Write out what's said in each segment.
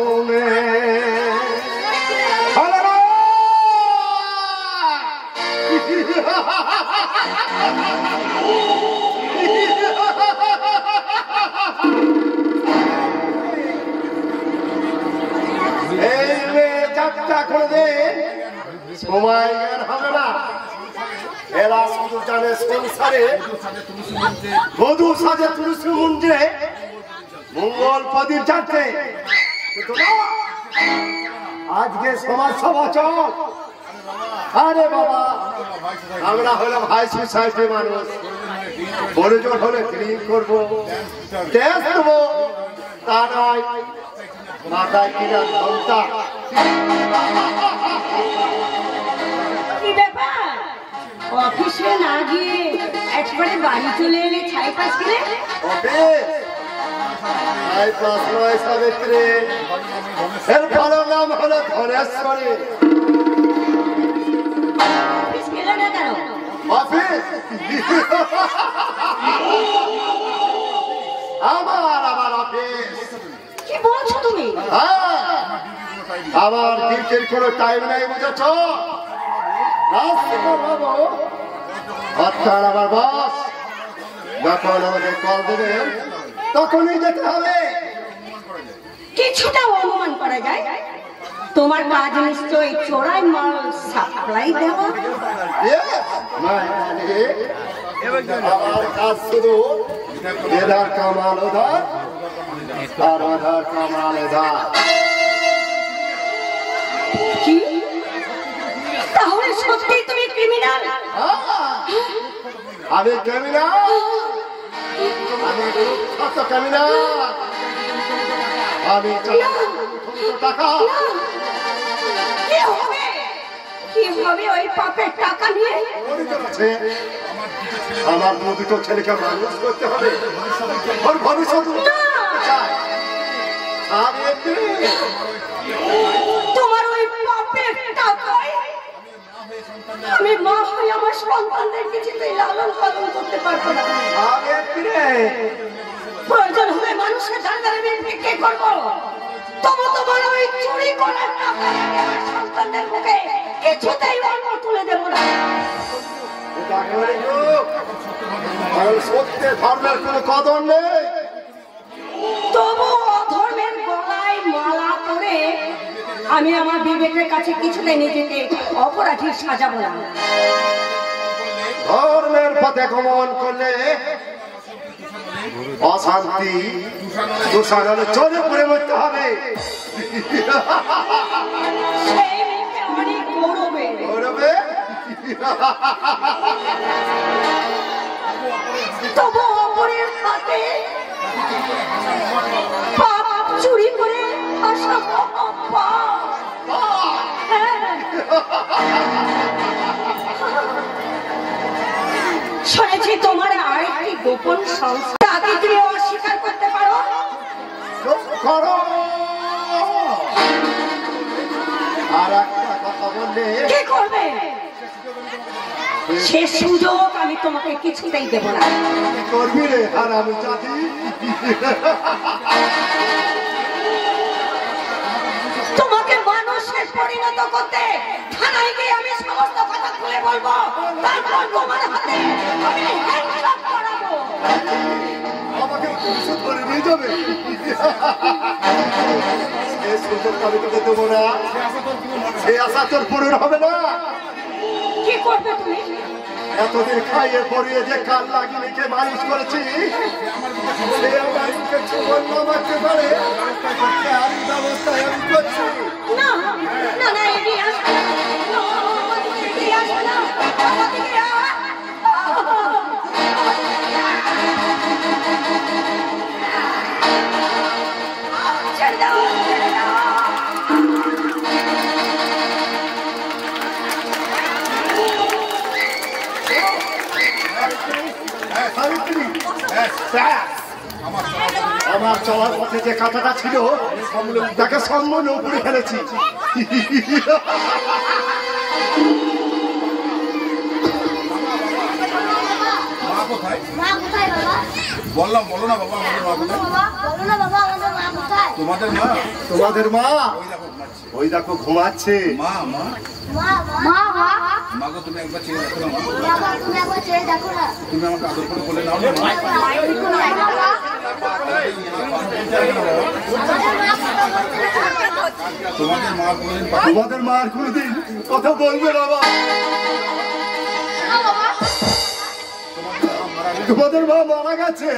শুনে যাত্রা করে সময় হবে না। এরা শুধু জানে সংসারে বধূ সাজে তুলসী মন্দিরে মঙ্গল প্রদীপ যাচ্ছে। আজকে সমাজ সভা চল। আরে বাবা, আমরা হলাম ভাই সোসাইটি মানুষ, বড়জোর হলে ক্লিন করবো, দেশ দেবো, তা নয় মাথায় কিনা ঘন্টা। কি ব্যাপার, অফিসে না গিয়ে একবারে বাড়ি চলে এলে ছাই পাশ কিনে? ছাই পাশ নয় সাবিত্রী, এর ভালো নাম হলো ধনেশ্বরী। অফিস গেলে না কেন? অফিস আমার অফিস। কি বলছো তুমি? আমার ডিউটির কোনো টাইম নাই, বুঝেছ? অর্থাৎ আমার বস যখন আমাকে কল দেবে তখনই যেতে হবে। কিছুটা অনুমান করা যায় তোমার কাজ নিশ্চয়ই চোরাই মাল সাপ্লাই দেওয়া। আমার কাজ শুধু এধার কামাল ওধার আর ওধার কামাল এধার। কি? তাহলে সত্যি তুমি ক্রিমিনাল? আমি ক্রিমিনাল, আমি কত ক্রিমিনাল, আমি টাকা। কি হবে ওই পাপের টাকা নিয়ে? আমার দুটো ছেলেকে মানুষ করতে হবে, ওর ভবিষ্যৎ তোমার ওই পাপের টাকায় আমি মা হয়ে আমার সন্তানদের কিছুতেই লালন পালন করতে পারবো না। প্রয়োজন হলে মানুষের ধারে বিক্রি করবো, তবু তোমার ওই চুরি করার টাকা আমার সন্তানদের মুখে কিছুতেই অন্ন তুলে দেবো না। সত্যের ধর্মের কোনো কদর নেই, তবু অধর্মের গলায় মালা পরে আমি আমার বিবেকের কাছে কিছুতে নিজেকে অপরাধী সাজাবো না। ধর্মের পথে গমন করলে অশান্তি দূষণ হলে চলে পড়ে মরতে হবে। সেই মুখে অনেক গৌরবে তবু অপরের হাতে পাপ চুরি করে আসা শুনেছি তোমার আরেকটি গোপন সংস্থা, তুমি অস্বীকার করতে পারো? আর একটা কথা বললে কি করবে? সে সুযোগ আমি তোমাকে কিছুতেই দেব না। করবি রে আর আমি জাতি। তোমাকে মানুষে পরিণত করতে থানায় গিয়ে আমি সমস্ত কথা খুলে বলবো, তারপর তোমার হাতে আমি হ্যান্ডকাপ করাবো। আমাকে পুলিশে ধরে নিয়ে যাবে, সে সুযোগ আমি তোকে দেবো না, সে আশা তোর পূরণ হবে না। কি করবে তুমি? এতদিন খাইয়ে পড়িয়ে যে কাল লাগিয়ে যে মানুষ করেছি, সে আমার মুখে জীবন নামাতে পারে আমি ব্যবস্থায় আমি করছি। না না না, এগিয়ে আসবে না, এগিয়ে আসবে না, ছেড়ে দাও, ছেড়ে দাও। আমার চলার পথে যে কথাটা ছিল তাকে সম্মান উপরে ফেলেছি। মা কোথায় বাবা? বললাম বলো না বাবা তোমাদের মা তোমাদের মা ওই দেখো ঘুমাচ্ছে। মা মা মা মা মা গো তুমি একবার চেয়ে দেখো না মা। বাবা তুমি একবার চেয়ে দেখো না। তুমি আমাকে আদর করে বলে নাও না মা। তোমাদের মা কোনদিন তোমাদের মা আর কোনদিন কথা বলবে না বাবা। তোমাদের মা মারা গেছে।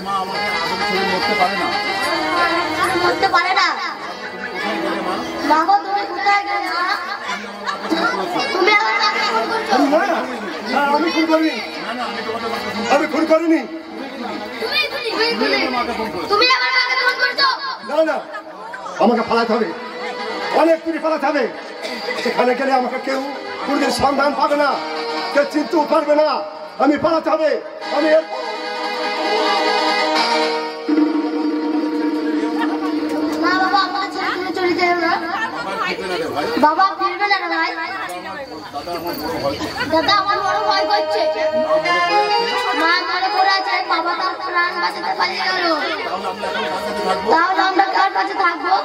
মা আমাকে আদর করে মরতে পারে না। করতে পারে না। মা গো তুমি কোথায় গেলে মা? তুমি আমার কাছে ফোন করছো? না, আমি খুন করিনি। আমি খুন করিনি। তুমি আমার কাছে ফোন করছো? না না, আমাকে ফালাতে হবে, অনেক দূরে ফালাতে হবে। সেখানে গেলে আমাকে কেউ কোনদিন সন্ধান পাবে না, কেউ চিনতেও পারবে না। আমি পালাতে হবে। আমি না বাবা আমার ছেড়ে চলে যাবে না। বাবা ফিরবে না ভাই। দাদা আমার বড় ভয় করছে। মা মরে পড়ে আছে, বাবা তার প্রাণ বাঁচাতে পালিয়ে গেল। তাহলে আমরা কার কাছে থাকবো?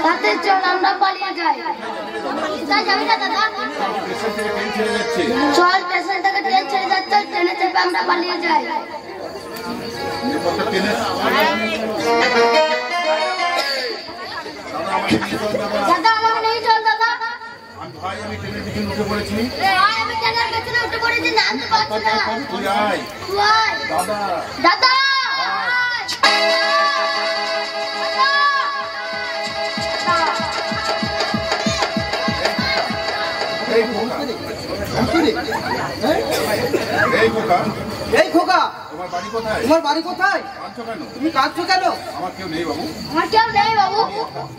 তাতে চল আমরা পালিয়ে যাই। কোথায় যাবি না দাদা? চল স্টেশন থেকে ট্রেন ছেড়ে যাচ্ছে, ট্রেনে চেপে আমরা পালিয়ে যাই। দাদা আমাকে নিয়ে চল দাদা। ভাই আমি ট্রেনের পিছনে উঠে পড়েছি। ভাই আমি ট্রেনের পেছনে উঠে পড়েছি, নামতে পারছি না। তুই আয় তুই আয়। দাদা দাদা এই খোকা এই খোকা তোমার বাড়ি কোথায়? তোমার বাড়ি কোথায়? কাঁদছো কেন? তুমি কাঁদছো কেন? আমার কেউ নেই বাবু। আমার কেউ নেই বাবু,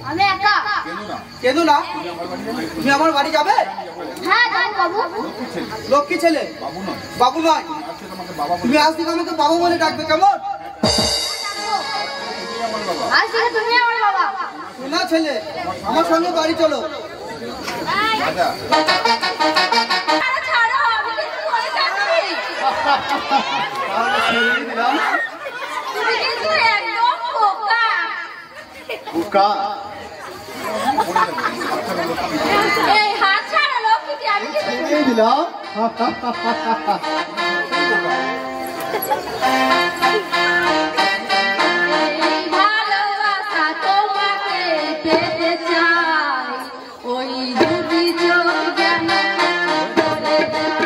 আমি একা। কেন না? কেঁদো না। তুমি আমার বাড়ি যাবে? হ্যাঁ যাই বাবু। লক্ষ্মী ছেলে বাবু নয়, বাবু নয়। আজকে তোমাকে বাবা বলে। তুমি আজ থেকে আমাকে বাবা বলে ডাকবে, কেমন? তুমি আমার বাবা। আজ থেকে তুমি আমার বাবা। না ছেলে, আমার সঙ্গে বাড়ি চলো। দাদা ছাড়ো, আমি কিছু করে যাচ্ছি। তুমি কিন্তু একদম বোকা। বুকা এই হাত ছাড়ো লক্ষ্মীটি, আমি কিছু এই দিলাম। এই ভালোবাসা তোমাকে পেতে চাই, ওই দুটি চোখ যেন বলে যায়।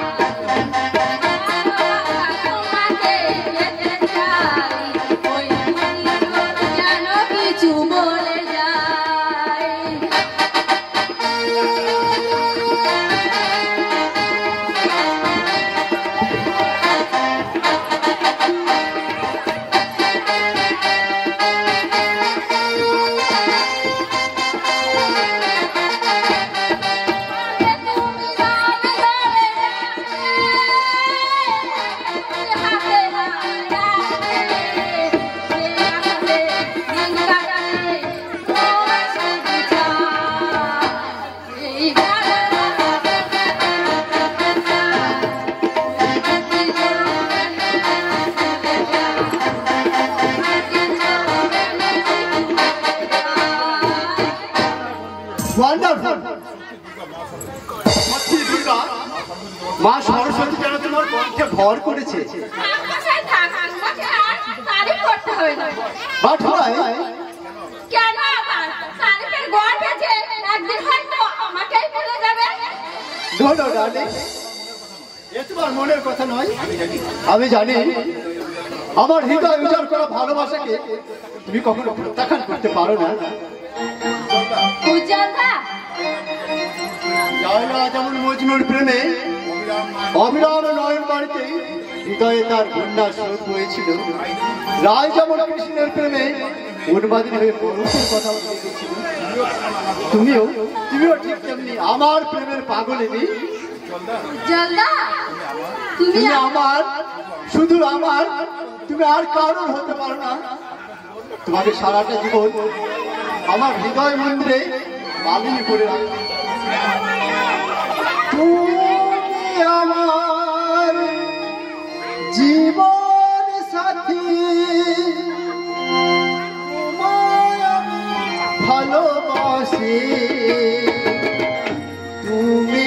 তোমাকে পেতে চাই, ওই দুটি চোখ যেন কিছু বলে যায়। ওয়ান্ডারফুল। মা সরস্বতী যেন তোমার কণ্ঠে ভর করেছে। বাট হয় কেন আবার তারিফের গর্ব আছে, একদিন হয়তো আমাকেই ভুলে যাবে। নো নো ডার্লিং, এ তোমার মনের কথা নয়। আমি জানি আমার হৃদয় উজাড় করা ভালোবাসাকে তুমি কখনো প্রত্যাখ্যান করতে পারো না। উজ্জ্বলদা লায়লা যেমন মজনুর প্রেমে অবিরাম নয়ন বাড়িতে হৃদয়ে তার বন্যার স্রোত বয়েছিল, রায় যেমন কৃষ্ণের প্রেমে উন্মাদিনী হয়ে পরশের কথা বলে গেছিল, তুমিও ঠিক তেমনি আমার প্রেমের পাগলিনী। উজ্জ্বলদা তুমি আমার, শুধু আমার, তুমি আর কারোর হতে পারো না। তোমাকে সারাটা জীবন আমার হৃদয় মন্দিরে মালিনী করে রাখো। তুমি আমার জীবন সাথী, তোমায় আমি ভালোবাসি, তুমি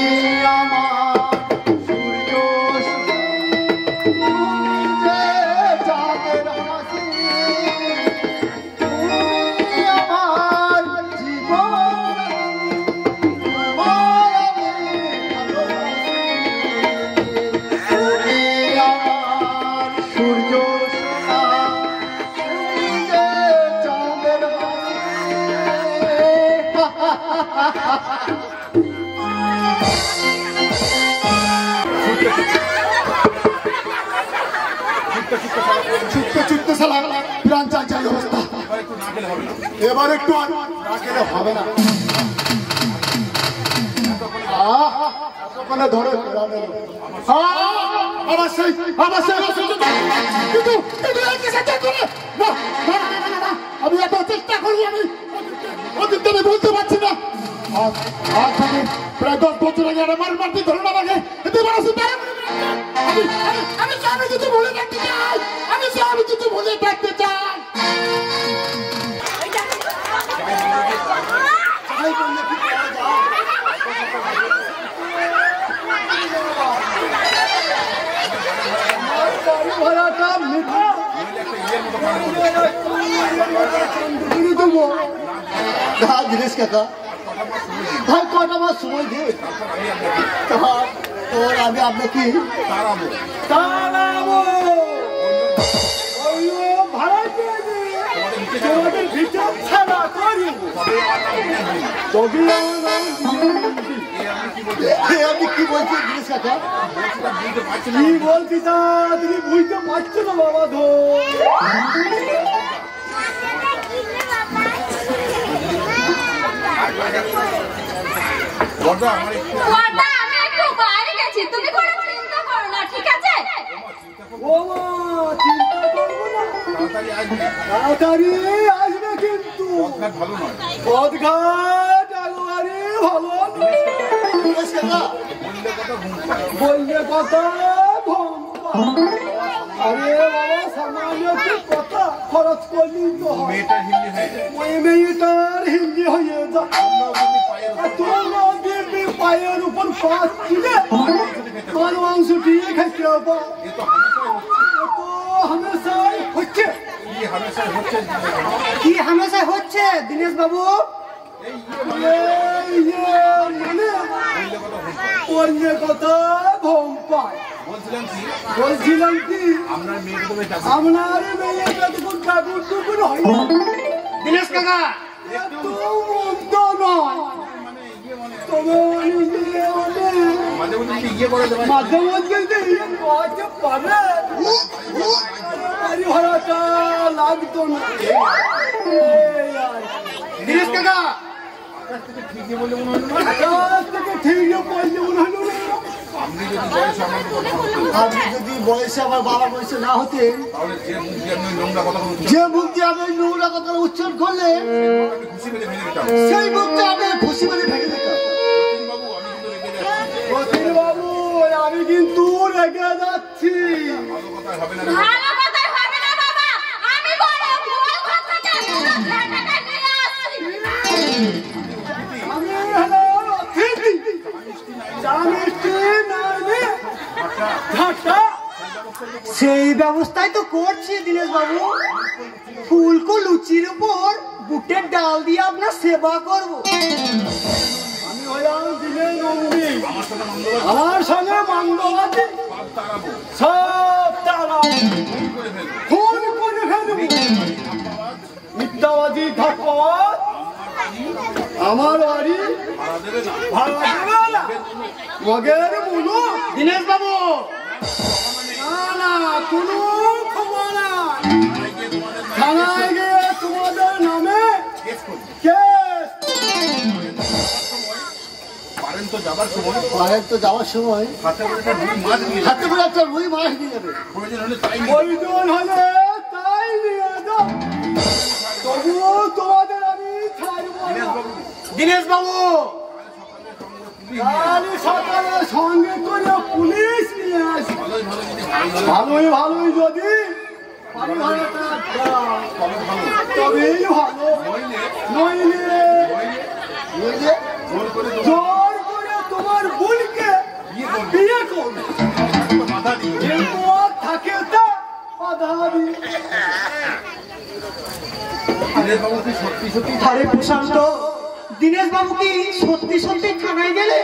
আমার সূর্য, তুমি যে চাঁদের হাসি, তুমি আমার জীবন, তোমায় আমি ভালোবাসি, তুমি আমার সূর্য সোনা, তুমি যে চাঁদের চুক্ত সালা প্রাণ চাই অবস্থা। এবার একটু না খেলে হবে না। ধরে আমি এত চেষ্টা করি, আমি অতীতটা বলতে পারছি না। প্রায় 10 বছর আগে আমার মারতে ধরে না আমাকে, আমি স্বামী কিছু বলে থাকতে চাই, আমি স্বামী কিছু বলে থাকতে চাই। দিনেশ কাকা ভাই কটা মাস সময় দিয়ে তোর আমি আপনাকে আপনি কি বলছেন দিনেশ কাকা? কি বলছি তুমি বুঝতে পারছো না বাবা ধর। আমি একটু বাইরে গেছি, তুমি কোনো চিন্তা করো না, ঠিক আছে? তাড়াতাড়ি আসবে কিন্তু পথঘাট একেবারে ভালো বললে কথা। আরে বাবা সামান্য একটু কথা খরচ করলি তো মেয়েটার হিন্দি হয়ে যায়। পায়ের উপর পাঁচ দিলে তোমার মাংস দিয়ে খাইতে হবে। হামেশাই হচ্ছে কি হামেশাই হচ্ছে দিনেশ বাবু? অন্য কথা ঘুম পায়। বলছিলাম কি আপনার মেয়েটা তখন ঠাকুর টুকুর হয় দিনেশ কাকা, এত মন্দ নয়। মাঝে মধ্যে ভাড়াটা লাগতো না দিনেশ কাকা। ঠিকই বললে মনে হলো না। আপনি যদি বয়সে আমার বাবার বয়সে না হতেন, যে মুখ দিয়ে আমি নোংরা কথা উচ্চারণ করলে সেই মুখটা আমি খুশি করে ভেঙে দিতাম। বাবু আমি কিন্তু রেগে যাচ্ছি। সেই ব্যবস্থাই তো করছি দিনেশ বাবু। ফুলকো লুচির উপর বুটের ডাল দিয়ে আপনার সেবা করবো। আমি হলাম দিনের নন্দী, আমার সঙ্গে মান্দবাদী সব তারা খুন করে ফেলব। মিথ্যাবাদী ধাপ্পাবাদ আমার বাড়ি ভাড়া দেবে না। মগের মুলু দিনেশ বাবু না কোনো খবর না। থানায় গিয়ে তোমাদের নামে পারেন তো যাওয়ার সময় হাতে করে একটা রুই মাছ নিয়ে যাবে। প্রয়োজন হলে তাই নিয়ে যাও, তবুও তোমাদের আমি ছাড়ব না। দিনেশ বাবু কাল সকালে সঙ্গে করে পুলিশ ভালোই ভালোই যদি বাড়ি ভাড়াটা দাও, তবেই ভালো। নইলে জোর করে তোমার বোনকে বিয়ে করবে, এরপর থাকে তা বাধা দিই। আরে প্রশান্ত, দীনেশ বাবু কি সত্যি সত্যি থানায় গেলে?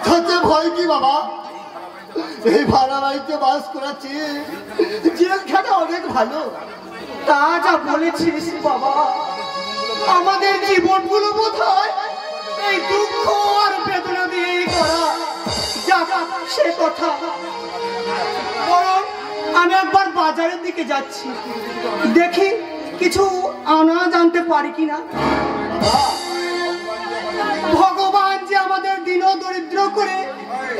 তাতে ভয় কি বাবা? এই ভাড়া বাড়িতে বাস করাচ্ছি, জেলখানা অনেক ভালো। তা যা বলেছিস বাবা, আমাদের জীবনগুলো বোধহয় এই দুঃখ আর বেদনা দিয়েই করা। যাক সে কথা, বরং আমি একবার বাজারের দিকে যাচ্ছি, দেখি কিছু আনাজ আনতে পারি কিনা। ভগবান যে আমাদের দিন দরিদ্র করে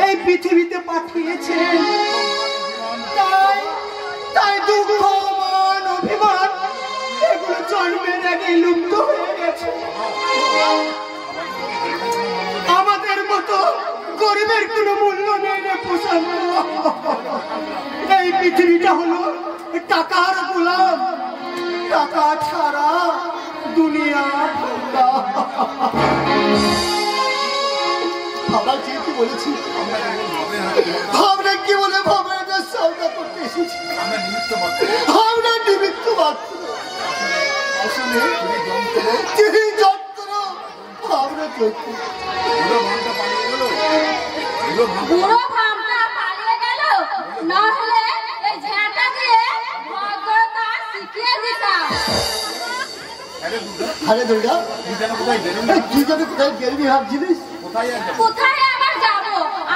এই পৃথিবীতে পাঠিয়েছেন, তাই তাই দুঃখ মান অভিমান এগুলো জন্মের আগে লুপ্ত হয়ে গেছে। আমাদের মতো গরিবের কোনো মূল্য নেই রে প্রশান্ত। এই পৃথিবীটা হলো টাকার গোলাম, টাকা ছাড়া দুনিয়া ঠান্ডা। বাবা ঠিকই বলেছি, আমরা কি বলে ভাবনাটা সৌদা করতে এসেছি, আমরা নিমিত্ত মাত্র। আসলে তিনি যন্ত্র, আমরা চলছি। বুড়ো ভাবটা পালিয়ে গেল, না হলে এই ঝাঁটা দিয়ে ভদ্রতা শিখিয়ে দিতাম। আরে দুর্গা, তুই যাবে কোথায় গেলবি ভাবছিলিস? কোথায় আবার যাব?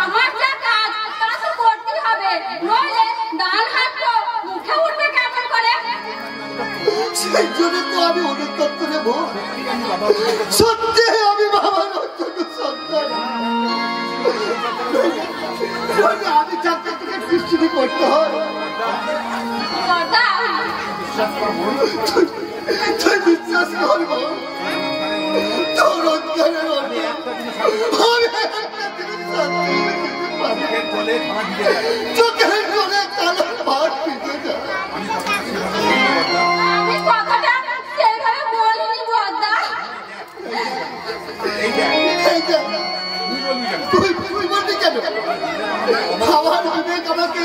আমার যা কাজ তা তো করতে হবে, নইলে ডাল হাত তো মুখে উঠবে কেমন করে? সেই জন্য তো আমি অনুতপ্ত নেব। সত্যি আমি বাবার অত্যন্ত সন্তান। আমি চাকরি থেকে দৃষ্টি করতে হয়। কথা তুই বিশ্বাস করবো, তোর অজ্ঞানের অন্য আমি একটা জিনিস শান্তি পেতে পারি। চোখের জলে কালো ভাত পিতে যায়। আমি কথাটা সেইভাবে বলিনি বদ্দা। তুই বললি কেন? আমার বিবেক আমাকে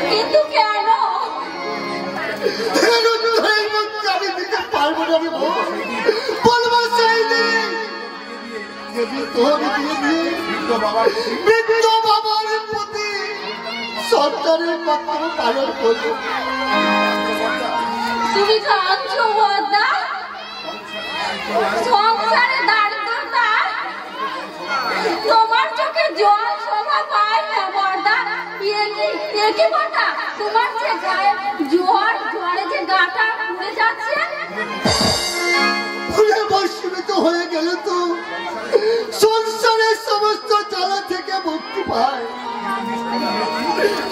কিন্তু কেন? আমি দিতে পারবো না। বলবো সেই দিন বৃদ্ধ বাবার প্রতি সন্তানের কথা পালন করবো। তুমি কাঁদছো বদ্দা? সংসারে দারিদ্রতা তোমার চোখে জল শোভা পায় না বদ্দা। একই কথা, তোমার যে গায়ে ঝড়ে যে গাটা উড়ে যাচ্ছে। ফুলে বর্ষিত হয়ে গেলে তো সংসারের সমস্ত জ্বালা থেকে মুক্তি পায়,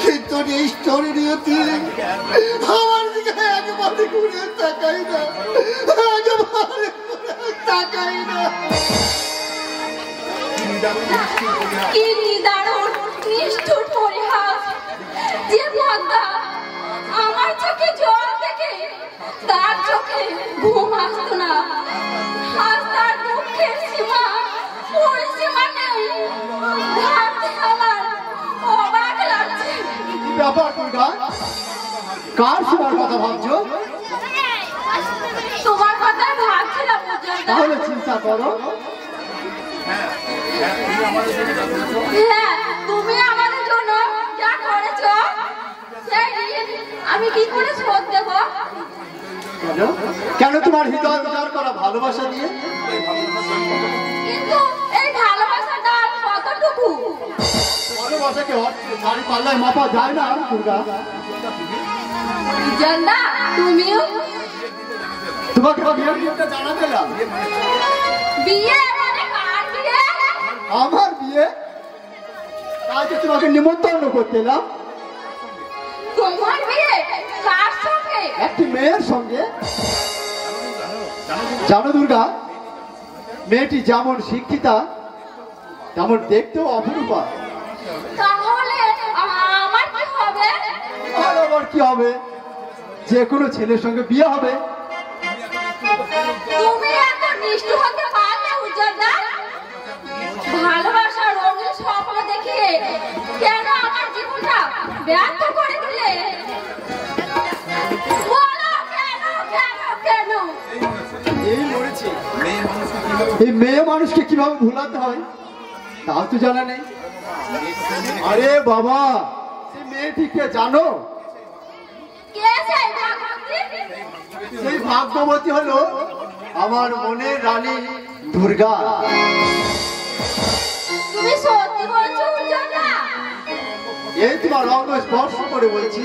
কিন্তু নিষ্ঠুর নিয়তি আমার দিকে একবারে ঘুরে তাকাই না, একবারে তাকাই না। কি নিদারুণ নিষ্ঠুর পরিহাস যে বদ্দা আমার চোখে জল থেকে তার চোখে ঘুম আসতো না। আজ তার দুঃখের সীমা পরিসীমা নেই, ভাবতে আমার অবাক লাগছে। ব্যাপার দুর্গা, কার সীমার কথা ভাবছো? তোমার কথাই ভাবছিলাম বুঝলে। তাহলে চিন্তা করো। হ্যাঁ, তুমি আমাদের জন্য যা করেছো সেই আমি কি করে শোধ দেব? কেন? তোমার হৃদয় উজাড় করা ভালোবাসা দিয়ে। কিন্তু এই ভালোবাসাটা কতটুকু? ভালোবাসাকে শাড়ি পাল্লায় মাপা যায় না দুর্গা। জানা তুমিও তোমাকে বিয়েটা জানা দিলাম। বিয়ে মানে কার বিয়ে? আমার বিয়ে, তাই তো তোমাকে নিমন্ত্রণ করতে এলাম। তোমার বিয়ে কার সঙ্গে? একটি মেয়ের সঙ্গে। জানো দুর্গা, মেয়েটি যেমন শিক্ষিতা তেমন দেখতেও অপরূপা। তাহলে আমার কি হবে? আর আবার কি হবে? যে কোনো ছেলের সঙ্গে বিয়ে হবে। তুমি এত নিষ্ঠুর হতে পারলে উজ্জ্বলদা? ভালোবাসার রঙিন স্বপ্ন দেখিয়ে কেন আমার জীবনটা ব্যর্থ করে দিলে? বলো কেন কেন কেন? এই মরেছে। এই মেয়ে মানুষকে কিভাবে ভুলাতে হয় তাও তো জানা নেই। আরে বাবা, সেই মেয়েটিকে জানো? কে সেই ভাগবতী? সেই ভাগ্যবতী হলো আমার মনের রানী দুর্গা। তুমি সত্যি বলছো উজ্জ্বলদা? এই তোমার অঙ্গ স্পর্শ করে বলছি,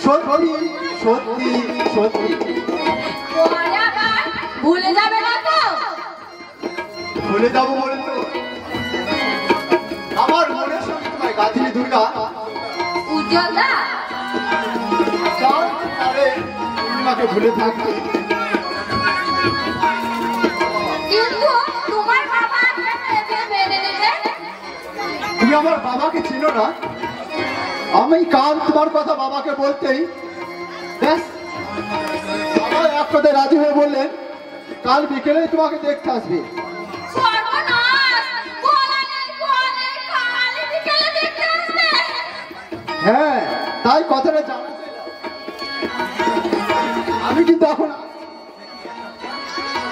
সত্যি সত্যি সত্যি। পরে আবার ভুলে যাবে না তো? ভুলে যাবো বলে তো আমার মনের সঙ্গে তোমায় গাঁথিনি দুর্গা। উজ্জ্বলদা, তোমাকে ভুলে থাকতে। কিন্তু তোমার বাবা মেনে নিলে। তুমি আমার বাবাকে চিনো না? আমি কাল তোমার কথা বাবাকে বলতেই ব্যাস বাবা এক কথায় রাজি হয়ে বললেন কাল বিকেলে তোমাকে দেখতে আসবে। সর্বনাশ! বলা নেই, বলা নেই, কাল বিকেলে দেখতে আসবে। হ্যাঁ, তাই কথাটা জানা। আমি কিন্তু এখন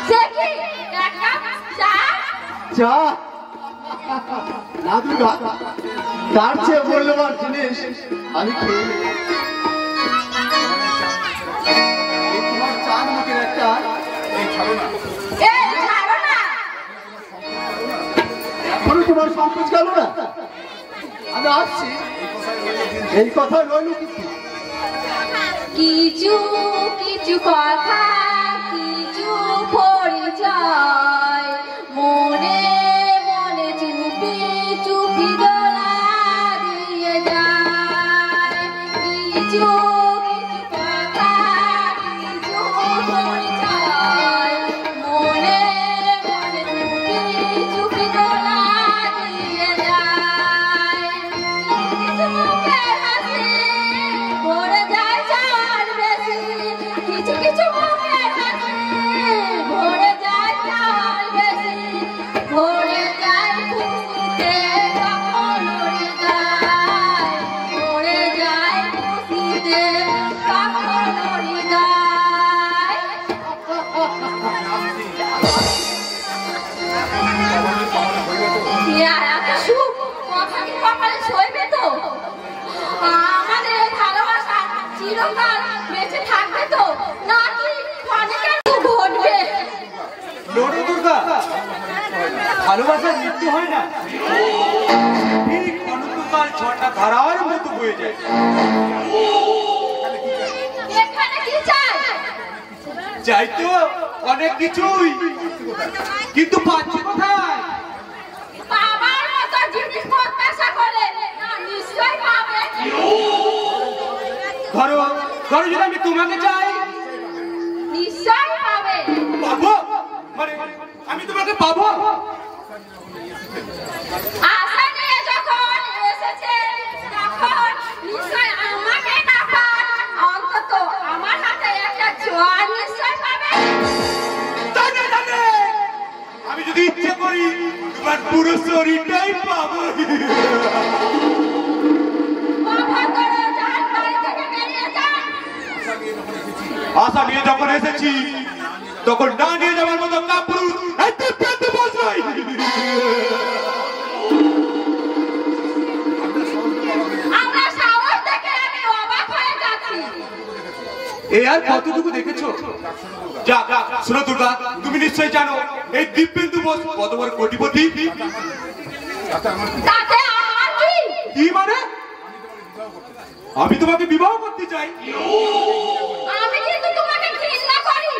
সে কি এক কাপ চা? চা না দুর্গা, তার চেয়ে মূল্যবান জিনিস আমি খেয়ে নিই। এই তোমার চার মুখের একটা এই ছাড়ো না। এখনো তোমার সংকোচ গেল না? আমি আসছি, এই কথা রইল কিছু কিছু কিছু কথা, কিছু পরিচয়, মনে মনে চুপি চুপি দোলা দিয়ে যায়। কিছু কিছু কথা, কিছু পরিচয়, মনে মনে চুপি চুপি দোলা দিয়ে যায়। কিছু মুখের হাসি ভরে যায় চার বেশি, কিছু কিছু মুখের হাসি ভরে যায় চার বেশি, ভরে যায় খুশিতে কখন হৃদয়, ভরে যায় খুশিতে কখন হৃদয়। এত সুখ কথা কি কপালে সইবে তো? আমাদের এই ভালোবাসা চিরকাল বেঁচে থাকবে তো, নাকি অনেকের ঘটবে? লড়ো দুর্গা, ভালোবাসার মৃত্যু হয় না, ঠিক অনন্তকাল ঝর্ণা ধারার মতো বয়ে যায়। এখানে কি চাই? চাই তো অনেক কিছুই, কিন্তু পাচ্ছি কোথায়? বাবার মতো জিনিস প্রত্যাশা করে না, নিশ্চয়ই পাবে। ধরো ধরো যদি আমি তোমাকে চাই, নিশ্চয়ই পাবে। পাবো? মানে আমি তোমাকে পাবো? আশা নিয়ে যখন এসেছে তখন নিশ্চয় আমাকে না পান, অন্তত আমার হাতে একটা জোয়ার নিশ্চয় পাবে। আমি যদি ইচ্ছে করি তোমার পুরো শরীরটাই পাবো। বাবা করো, যার বাড়ি থেকে বেরিয়ে যান। আশা নিয়ে যখন এসেছি তখন না নিয়ে যাওয়ার মতো কাপুরুষ একটু পেতে বসাই। আপনার সাহস দেখে আমি অবাক হয়ে যাচ্ছি। এ আর কতটুকু দেখেছো? যা শোনো দুর্গা, তুমি নিশ্চয়ই জানো এই দিব্যেন্দু বোস কত বড় কোটিপতি। তাতে আমার কি? কি মানে? আমি তোমাকে বিবাহ করতে চাই। আমি কিন্তু তোমাকে ঘৃণা করি।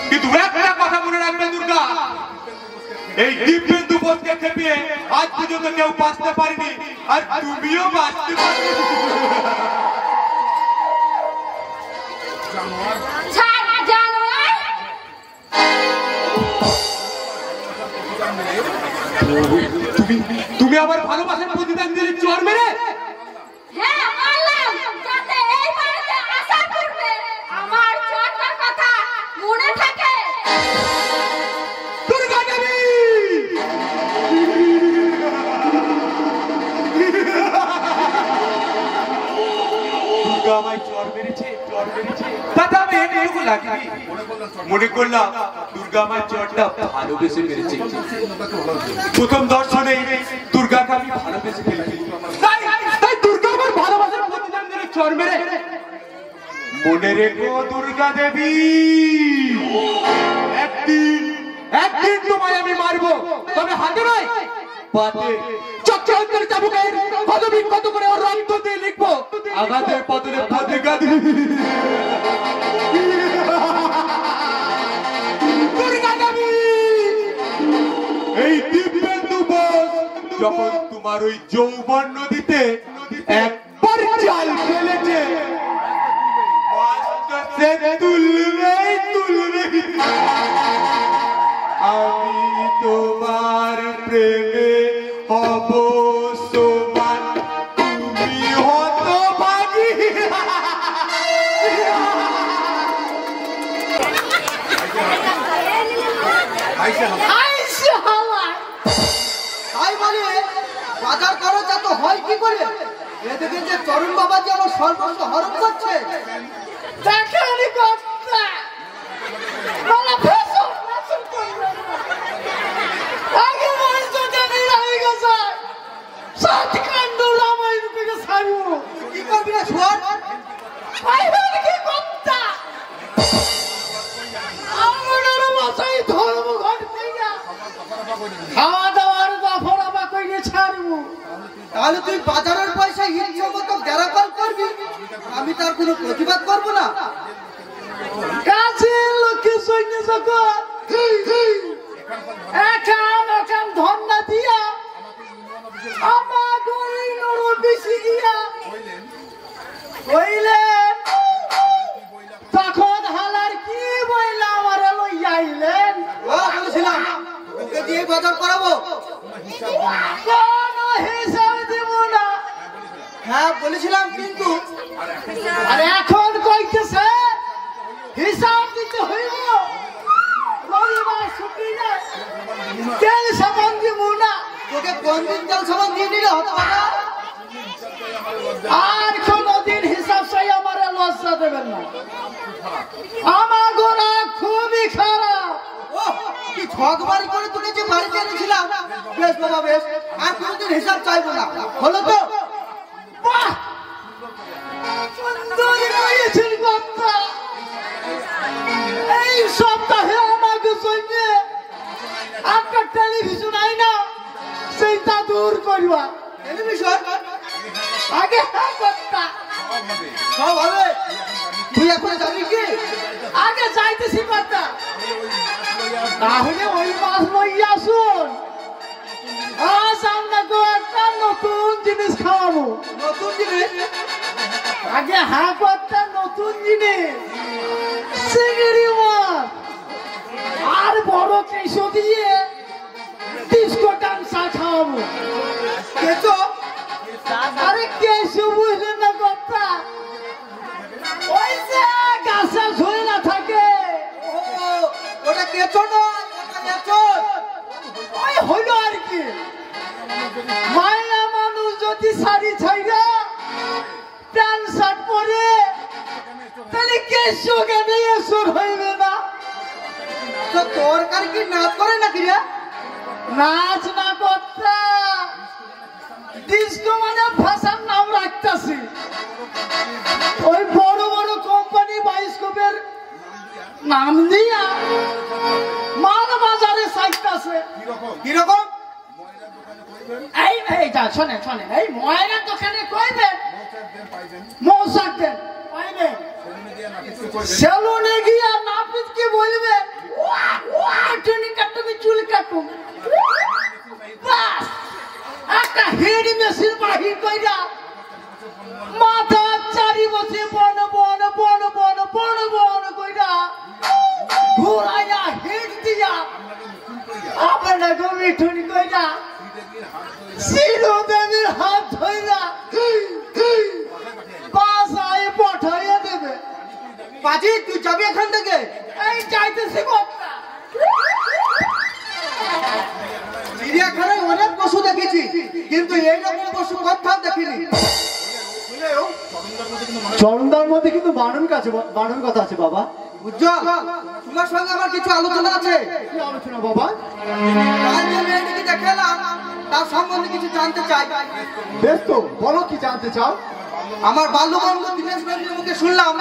কিন্তু একটা কথা মনে রাখবে দুর্গা, এই দিব্যেন্দু বোসকে খেপিয়ে আজ পর্যন্ত কেউ বাঁচতে পারেনি, আর তুমিও বাঁচতে পারবে। ছাড় জানোয়ার। তুমি আবার ভালোবাসার প্রতিদান দিলে চোর মেরে? হ্যাঁ মারলাম, যাতে এই বাড়িতে আসার পূর্বে আমার চোরটার কথা মনে থাকে। দুর্গা দেবী! দুর্গা আমায় চোর মেরেছে। দাদা আমি এটুকু লাগিনি, মনে করলাম দুর্গা আমার চোরটা ভালোবেসে মেরেছে। প্রথম দর্শনে দুর্গাকে আমি ভালোবেসে ফেলেছি, তাই দুর্গা আমার ভালোবাসার প্রতিদান দিলে চোর মেরে। মনে রেখো দুর্গা দেবী, একদিন তোমায় আমি মারবো, তবে হাতে নয় পাতে। চক্রান্তের চাবুকের পদবী কত করে ওর রক্ত দিয়ে লিখবো, আঘাতের পদরে পতিকা দিই। দুর্গা দেবী! এই দিব্যেন্দু বোস যখন তোমার ওই যৌবন নদীতে একবার জাল ফেলেছে, সে তুলবেই তুলবে। আমি তোমার প্রেমে হব সমান, তুমি হতভাগী। তাই বলে বাজার খরচ এত হয় কি করে? এদিকে যে তরুণ বাবা যে আমার সর্বস্ব হরণ করছে। দেখানি কথা বলা ফেসো আগে মানুষ জানি রাই গেছে সাত কাণ্ড রামায়ণ থেকে ছাড়বো। কি করবি না শোন? পাইবেন কি কথা আমার বাসায় ধর্মঘট কইরা খাওয়া দাওয়ার দফরাবা কইরে ছাড়বো। তাহলে তুই বাজারের পয়সা ইচ্ছে মতো গ্যারাপাল করবি, আমি তার কোনো প্রতিবাদ করবো না। কাছের লোককে সৈন্য যখন এখান ধর্ণা দিয়া আমার গলি নরম বেশি গিয়া কইলেন, তখন হালার কি বইলা আমার লইয়া আইলেন। বলেছিলাম ওকে দিয়ে বাজার করাবো। কোন হিসাব দিব না। হ্যাঁ বলেছিলাম, কিন্তু আর এখন কইতেছে হিসাব দিতে হইব। রবিবার ছুটি নেই, তেল সাবান দিব না। তোকে কোন দিন তেল সাবান দিয়ে নিলে হতো না? আর কোনদিন হিসাব চাই আমার লজ্জা দেবেন না। আমার গোড়া খুবই খারাপ। ও কি ঠকবারি করে তোকে যে বাড়িতে এনেছিলাম। বেশ বাবা বেশ, আর কোনদিন হিসাব চাইবো না, হলো তো? বাহ, সুন্দর করেছেন কথা। এই সপ্তাহে আমাকে জন্য একটা টেলিভিশন আই না, সেইটা দূর করবা। টেলিভিশন আগে কথা সব হবে, তুই এখন যাবি কি? আগে যাইতেছি কথা, তাহলে ওই মাছ লইয়া আসুন। আজ আপনাকে একটা নতুন জিনিস খাওয়াবো। নতুন জিনিস? আগে একটা নতুন জিনিস, চিংড়ি মাছ আর বড় কেশো দিয়ে ডিস্কো ডান্সা খাওয়াবো। কেঁচো? আরে কেশো বুঝলেন না কথা, ওই যে গাছে ঝুলে না থাকে। ও ওটা কেঁচো নয়, ওটা কেঁচো। ওই হইলো আর কি, মায়া মানুষ যদি শাড়ি ছাইরা প্যান্ট শার্ট পরে, তাহলে কেশো কেন এসর হইবে না? তো তরকারি কি নাচ করে নাকি রে? নাচ না করতা, ডিস্কো মানে ভাষার নাম রাখতাছি। ওই বড় বড় কোম্পানি বায়োস্কোপের নাম দিয়া মাল বাজারে চাইতাছে। কিরকম? এই যা শোনেন, এই ময়নার দোকানে কইবেন মৌসাক দেন পাইবেন, সেলুনে গিয়া নাপিতকে বলবেন টুনি কাটুনি চুল কাটুন, বাস একটা হেড মেশিন বাহির কইরা মাথা চারি বসে বন বন বন বন বন বন কইরা ঘুরাইয়া হেড দিয়া আপনাকে মিঠুনি কইরা ধইরা চিরদেবীর হাত ধইরা বাসায় পাঠাইয়া দেবে। পাজি তুই যাবি এখান থেকে? এই যাইতেছি কর্তা। চিড়িয়াখানায় অনেক পশু দেখেছি, কিন্তু এইরকম পশু কোথাও দেখিনি। চরণদার মধ্যে কিন্তু বানর কথা আছে বাবা। উজ্জ্বল, তোমার সঙ্গে আমার কিছু আলোচনা আছে। কি আলোচনা বাবা? কাল যে মেয়েটিকে দেখালাম তার সম্বন্ধে কিছু জানতে চাই। বেশ তো, বলো কি জানতে চাও? আমার বাল্যবন্ধু দীনেশ বাবুর মুখে শুনলাম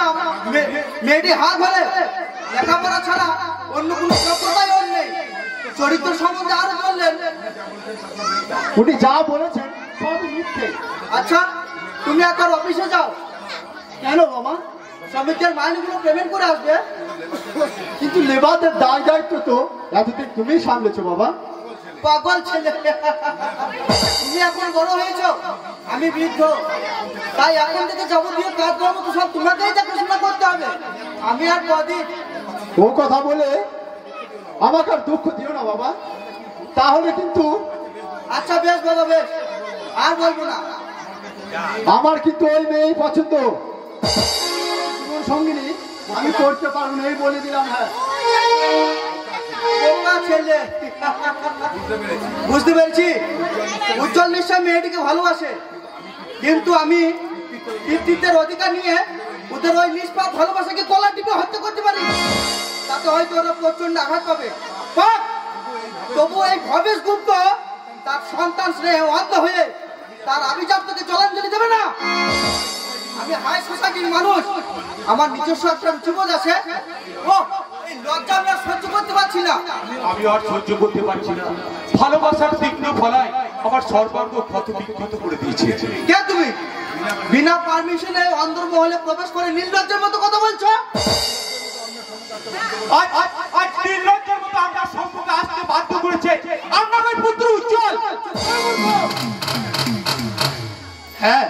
মেয়েটি হাত ধরে লেখাপড়া ছাড়া অন্য কোনো যোগ্যতাই ওর নেই। চরিত্র সম্বন্ধে আরো বললেন। উনি যা বলেছেন সবই মিথ্যে। আচ্ছা, তুমি একবার অফিসে যাও। কেন বাবা? শ্রমিকদের মাইনেগুলো পেমেন্ট করে আসবে। কিন্তু লেবারদের দায় দায়িত্ব তো এতদিন তুমি সামলেছো বাবা। পাগল ছেলে, তুমি এখন বড় হয়েছো, আমি বৃদ্ধ, তাই এখন থেকে যাবতীয় কাজকর্ম তো সব তোমাকেই দেখাশোনা করতে হবে। আমি আর কদিন। ও কথা বলে আমাকে আর দুঃখ দিও না বাবা, তাহলে কিন্তু। আচ্ছা বেশ বাবা, বেশ, আর বলবো না। আমার কিন্তু ওই মেয়েই পছন্দ, জীবন সঙ্গিনী আমি করতে পারবো না, এই বলে দিলাম। হ্যাঁ, বোকা ছেলে, বুঝতে পেরেছি। উজ্জ্বল নিশ্চয় মেয়েটিকে ভালোবাসে, কিন্তু আমি পিতৃত্বের অধিকার নিয়ে ওদের ওই নিষ্পাপ ভালোবাসাকে কলার টিপে হত্যা করতে পারি। তাতে হয়তো ওরা প্রচন্ড আঘাত পাবে। তবু এই ভবেশ গুপ্ত তার সন্তান স্নেহে অন্ধ হয়ে তার আভিজাত্যকে জলাঞ্জলি দেবে না। আমি হাই সোসাইটির মানুষ, আমার নিজস্ব একটা রুচিবোধ আছে। ও এই লজ্জা আমি আর সহ্য করতে পারছি না। আমি আর সহ্য করতে পারছি না। ভালোবাসার তীক্ষ্ণ ফলায় আমার সর্বাঙ্গ ক্ষত বিক্ষত করে দিয়েছে। কে তুমি? বিনা পারমিশনে অন্দরমহলে প্রবেশ করে নির্লজ্জের মতো কথা বলছো। আজ নির্লজ্জের মতো আমরা সম্পর্কে আসতে বাধ্য করেছে আমার পুত্র উজ্জ্বল। হ্যাঁ,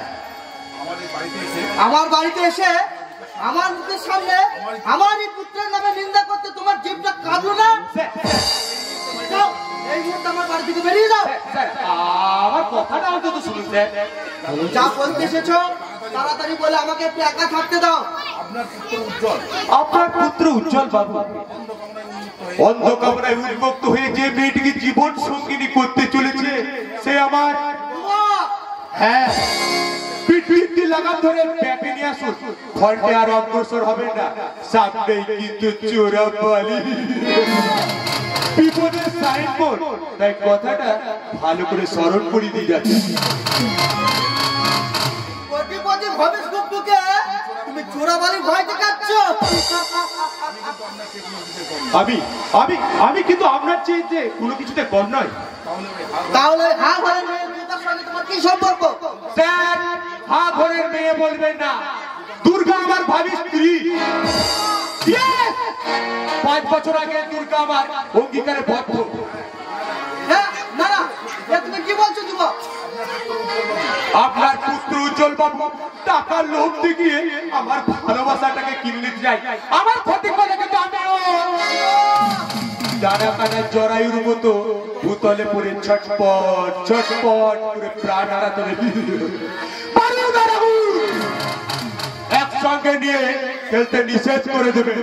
আমার বাড়িতে এসে আমার মুখের সামনে আমার এই পুত্রের নামে নিন্দা করতে তোমার জিভটা কাঁদলো না? যাও, এই মুহূর্তে আমার বাড়ি থেকে বেরিয়ে যাও। আমার কথাটা অন্তত শুনুন স্যার। যা বলতে এসেছো তাড়াতাড়ি বলে আমাকে একটু একা থাকতে দাও। আপনার পুত্র উজ্জ্বল বাবু অন্ধকামনায় উন্মুক্ত হয়ে যে মেয়েটিকে জীবন সঙ্গিনী করতে চলেছে সে আমার। হ্যাঁ, পিঠে লাগাম ধরে ব্যাপে নিয়ে আসুন, ঘন্টে আর অগ্রসর হবে না। সামনেই কিন্তু চোরাবালি বিপদের সাইনবোর্ড, তাই কথাটা ভালো করে স্মরণ করে দিয়ে যাচ্ছে। কোটিপতি ভবেশ গুপ্তকে তুমি চোরাবালির ভয় দেখাচ্ছ। আমি কিন্তু আপনার চেয়ে যে কোনো কিছুতে কম নয়। তাহলে হ্যাঁ ঘরের মেয়ের সঙ্গে তোমার কি সম্পর্ক? স্যার, হ্যাঁ ঘরের মেয়ে বলবেন না, দুর্গা আমার ভাবি স্ত্রী। 5 বছর আগে দুর্গা আমার অঙ্গীকারে বদ্ধ। হ্যাঁ, না না, তুমি কি বলছো যুবক? আপনার পুত্র উজ্জ্বল বাবু টাকার লোভ দেখিয়ে আমার ভালোবাসাটাকে কিনতে চাই। আমার ক্ষতি করে কিন্তু আমিও ডানা কাটা জরায়ুর মতো ভূতলে পড়ে ছটপট ছটপট করে প্রাণ হারাতে একসঙ্গে নিয়ে খেলতে নিষেধ করে দেবে,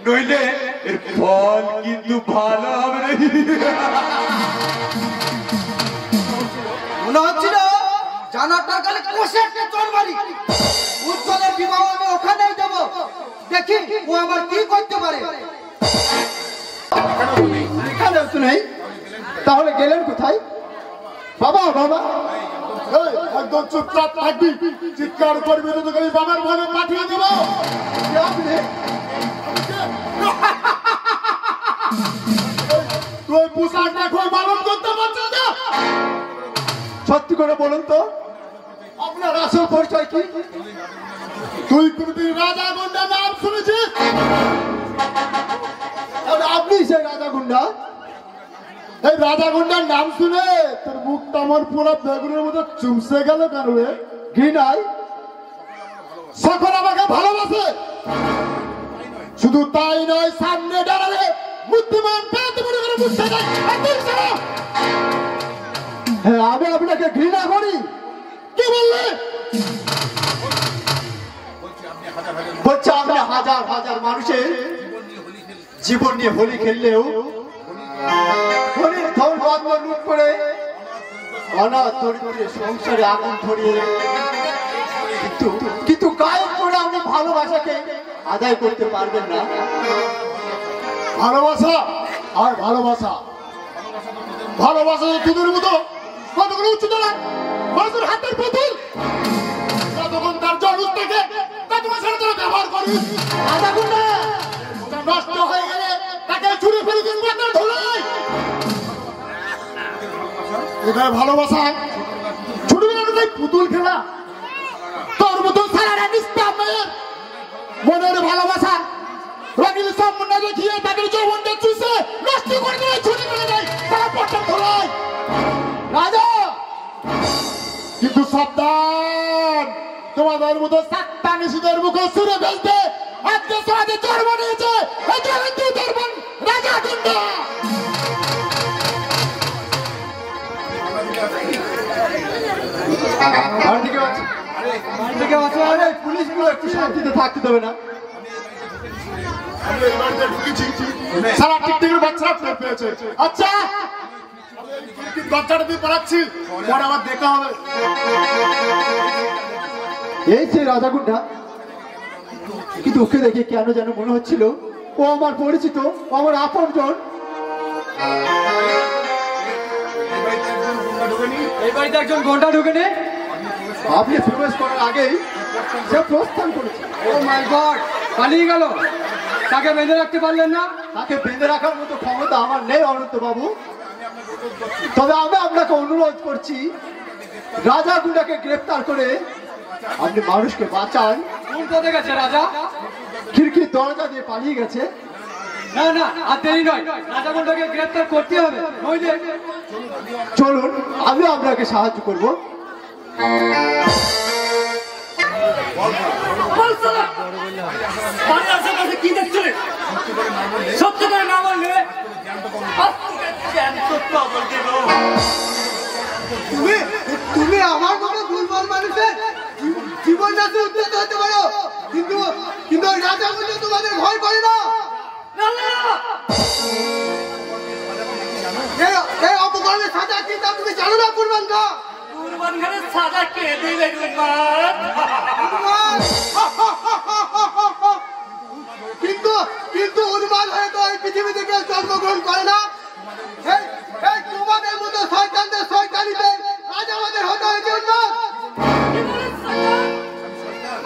নইলে এর ফল কিন্তু ভালো হবে না। মনে হচ্ছিল জানাটার গালে কষে একটা চোর মারি। উজ্জ্বলের বিবাহ আমি ওখানেই দেব, দেখি ও আমার কি করতে পারে। এখানে তো নেই, তাহলে গেলেন কোথায়? বাবা বাবা, একদম চুপচাপ থাকবি, চিৎকার করবি তো তোকে বাবার ঘরে পাঠিয়ে দেব। তুই পোশাকটা খুব পালন করতে পারছিস না? সত্যি করে বলুন তো, আপনার আসল পরিচয় কি? তুই কোনদিন রাজা গুন্ডার নাম শুনেছিস? আপনি সেই রাজা গুন্ডা? এই রাজা গুন্ডার নাম শুনে তোর মুখটা আমার পুরো বেগুনের মতো চুমসে গেল কেন রে? ঘৃণায় সকল আমাকে ভালোবাসে, শুধু তাই নয়, সামনে দাঁড়ালে বুদ্ধিমান পেতে মনে করে বুঝতে যায়। হ্যাঁ, আমি আপনাকে ঘৃণা করি। কি বললে? বলছে আপনি হাজার হাজার মানুষের জীবন নিয়ে হোলি খেললেও হোলির ধন রত্ন লুট করে অনাথ দরিদ্রের সংসারে আগুন ধরিয়ে কিন্তু গায়েব করে আপনি ভালোবাসাকে আদায় করতে পারবেন না। ভালোবাসা আর ভালোবাসা ভালোবাসা তোদের মতো কতগুলো উচ্চ না মানুষের হাতের পুতুল যতক্ষণ তার জলুস থেকে ততক্ষণ সেটা তোরা ব্যবহার করিস। আধা ঘন্টা ওটা নষ্ট হয়ে গেলে তাকে ছুঁড়ে ফেলে দিন মাথার ধুলোয়। এটাই ভালোবাসা। ছোটবেলার তাই পুতুল খেলা তোর মতন সারা নিস্তার মেয়ের মনের ভালোবাসা রঙিন সম্পূর্ণ দেখিয়ে তাদের যৌবনকে চুষে নষ্ট করে দেয়, ছুঁড়ে ফেলে দেয় তারা পটল ধোলায়। রাজা কিন্তু সাবধান, তোমাদের মতো সাতটা নিশিদের মুখে সুরে ফেলতে আজকে সমাজে জন্ম নিয়েছে রাজা গুন্ডা। পুলিশগুলো একটু শান্তিতে থাকতে দেবে না? সারা টিকটিকের বাচ্চারা ফের পেয়েছে। আচ্ছা বাচ্চাটা দিয়ে পড়াচ্ছি, পরে আবার দেখা হবে। এই যে রাজাগুন্ডা, কিন্তু ওকে দেখে কেন যেন মনে হচ্ছিল ও আমার পরিচিত, ও আমার আপনজন। এই বাড়িতে একজন গন্ডা ঢুকেনি। আপনি প্রবেশ করার আগেই সে প্রস্থান করেছে। ও মাই গড, পালিয়ে গেল। তাকে বেঁধে রাখতে পারলেন না? তাকে বেঁধে রাখার মতো ক্ষমতা আমার নেই অনন্ত বাবু। তবে আমি আপনাকে অনুরোধ করছি, রাজা গুন্ডাকে গ্রেফতার করে আপনি মানুষকে বাঁচান। কোন পথে গেছে রাজা? খিড়কির দরজা দিয়ে পালিয়ে গেছে। না না, আর দেরি নয়, রাজা গুন্ডাকে গ্রেফতার করতে হবে, নইলে। চলুন, আমি আপনাকে সাহায্য করব। কি দেখছো? সত্য করে না বললে তুমি আমার মতো দুর্বল মানুষের জীবন যাতে উদ্যত হতে পারো, কিন্তু কিন্তু রাজা বলে তোমাদের ভয় করে না। এই অপকর্মের সাজা কি তা তুমি জানো না? কুরবান খা, কুরবান খানের সাজা কে দেবে? কিন্তু কিন্তু উন্মাদ হয়ে তো এই পৃথিবীতে কেউ জন্মগ্রহণ করে না। এই তোমাদের মতো শয়তানদের শয়তানিতে আজ আমাদের হতে হয়েছে উন্মাদ।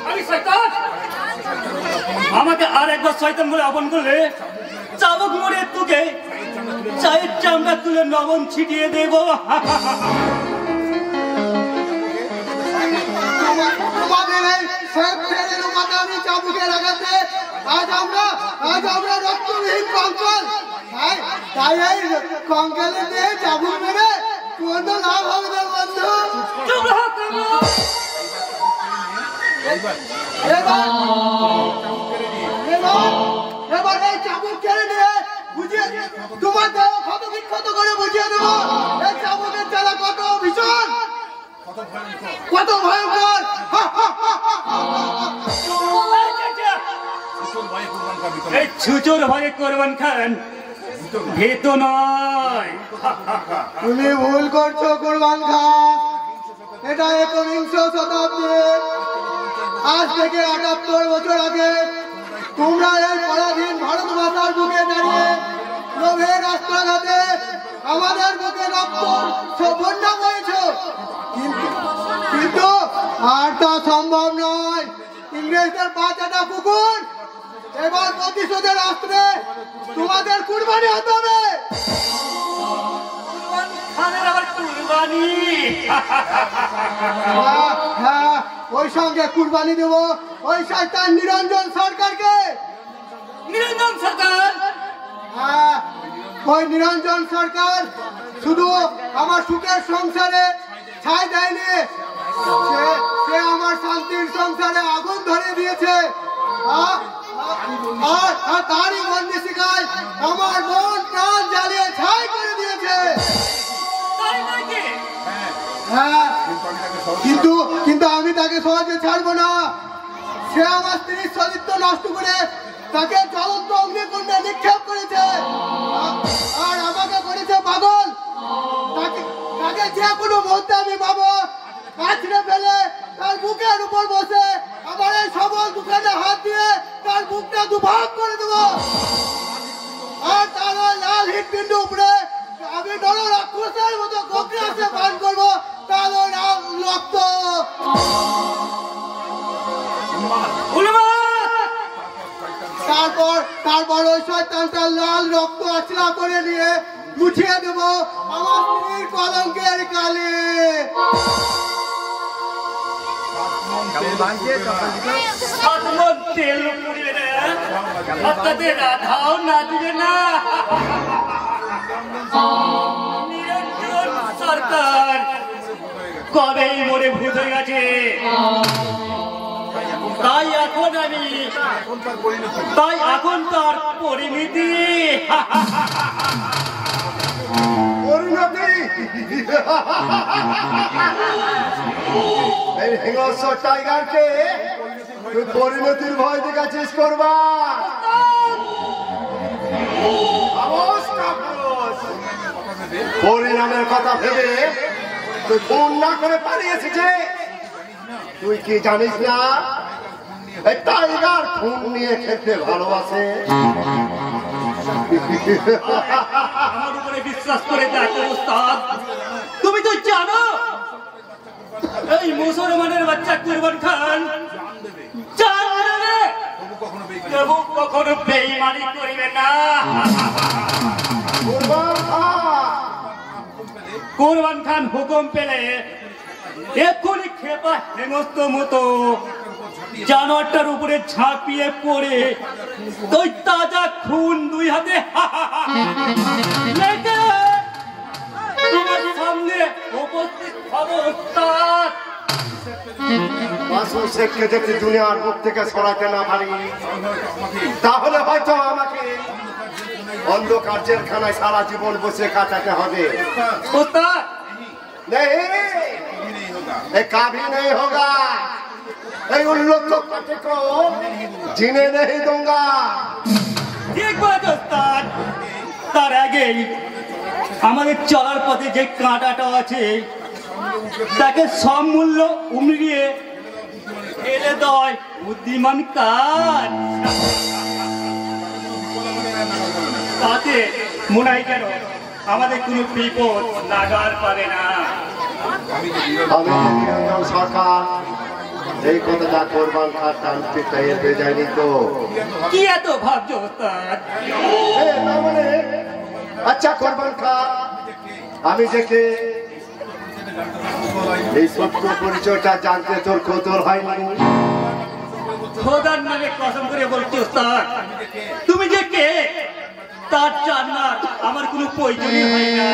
আমি শয়তান? আমাকে আর একবার শয়তান বলে আপন করলে চাবুক মরে তোকে চায়ের চামড়া তুলে লবণ ছিটিয়ে দেব। তোমাদের এই শেখ ফেরের উপাতে আমি চাবুকে লাগাতে আজ আমরা রক্তবিহীন কঙ্কাল। তাই এই কঙ্কালে দিয়ে চাবুক মেরে কোনো লাভ হবে না বন্ধু। এবার এই চাবুক কেড়ে নিয়ে বুঝিয়ে তোমার দেহ ক্ষত বিক্ষত করে বুঝিয়ে দেব এই চাবুকের জ্বালা কত ভীষণ, কত ভয়ঙ্কর। এই ছুচোর ভয়ে কোরবান খান ভীত নয়। তুমি ভুল করছো কোরবান খান, এটা একবিংশ শতাব্দী। আজ থেকে ৭৮ বছর আগে তোমরা এই পরাধীন ভারত মাতার বুকে দাঁড়িয়ে লোভের রাস্তাঘাটে আমাদের বুকে রক্ত বন্যা বইছ, কিন্তু আর তা সম্ভব নয়। ইংরেজদের বাচ্চাটা কুকুর, এবার প্রতিশোধের অস্ত্রে তোমাদের কুরবানি হতে হবে। হ্যাঁ, ওই সঙ্গে কুরবানি দেব ওই শয়তান নিরঞ্জন সরকারকে। নিরঞ্জন সরকার? হ্যাঁ, ওই নিরঞ্জন সরকার শুধু আমার সুখের সংসারে ছাই দেয়নি, সে আমার শান্তির সংসারে আগুন ধরে দিয়েছে। আর তারই বন্দি শিকায় আমার মন প্রাণ জ্বালিয়ে ছাই করে দিয়েছে। হ্যাঁ কিন্তু আমি তাকে সহজে কিন্তু আমি তাকে সহজে ছাড়বো না। সে আমার স্ত্রীর চরিত্র নষ্ট করে তাকে জ্বলন্ত অগ্নিকুণ্ডে নিক্ষেপ করেছে আর আমাকে করেছে পাগল। তাকে যে কোনো মুহূর্তে আমি পাবো কাছড়ে ফেলে তার বুকের উপর বসে আমার এই সবল দুখানে হাত দিয়ে তার বুকটা দুভাগ করে দেবো আর তার ওই লাল হৃৎপিণ্ড উপরে আমি নর রাক্ষসের মতো কোকড়াসে পান করবো তার ওই রক্ত। তারপর ওই শয়তানটা লাল রক্ত আছড়া করে নিয়ে মুছিয়ে দেব আমার স্ত্রীর কলঙ্কের কালি। তেল পুড়িয়ে না আপনাদের রাধাও না দিবে না। নিরঞ্জন সরকার কবেই মরে ভূত হয়ে গেছে, তাই এখন তার পরিণতি এই হিংস্র টাইগারকে তুই পরিণতির ভয় দেখাচ্ছিস করবা। পরিণামের কথা ভেবে তুই ফোন না করে পালিয়েছিস। তুই কি জানিস না এই টাইগার খুন নিয়ে খেতে ভালোবাসে? আমার উপরে বিশ্বাস করে দেখো ওস্তাদ, তুমি তো জানো এই মুসলমানের বাচ্চা কুরবান খান কখনো বেঈমানি করিবে না। কুরবান খান হুকুম পেলে এক্ষুনি খেপা হেমস্ত মতো জানোয়ারটার উপরে ঝাঁপিয়ে পড়ে ওই তাজা খুন দুই হাতে তোমার সামনে উপস্থিত হবো ওস্তাদ। মাসুদ শেখকে যদি দুনিয়ার মুখ থেকে সরাতে না পারি তাহলে হয়তো আমাকে অন্ধকার জেলখানায় সারা জীবন বসে কাটাতে হবে। ওস্তাদ कभी नहीं होगा, उन लोग को पति को जीने नहीं दूंगा। ঠিক বলেছ ওস্তাদ। তার আগেই আমাদের চলার পথে যে কাঁটাটা আছে তাকে সব মূল্য উমড়িয়ে ফেলে দেয় বুদ্ধিমান কার। তাতে মনে হয় কেন আমাদের কোনো বিপদ লাগার পারে না। আমি নিরঞ্জন সরকার এই কথাটা কোরবান খান টানতে পেয়ে যায়নি তো কি এত ভাবছো ওস্তাদ? মানে আচ্ছা কোরবান খান, আমি দেখে এই সত্য পরিচয়টা জানতে তোর কৌতূহল হয়নি? খোদার নামে কসম করে বলছি ওস্তাদ, তুমি যে কে তার জানার আমার কোনো প্রয়োজনই হয় না।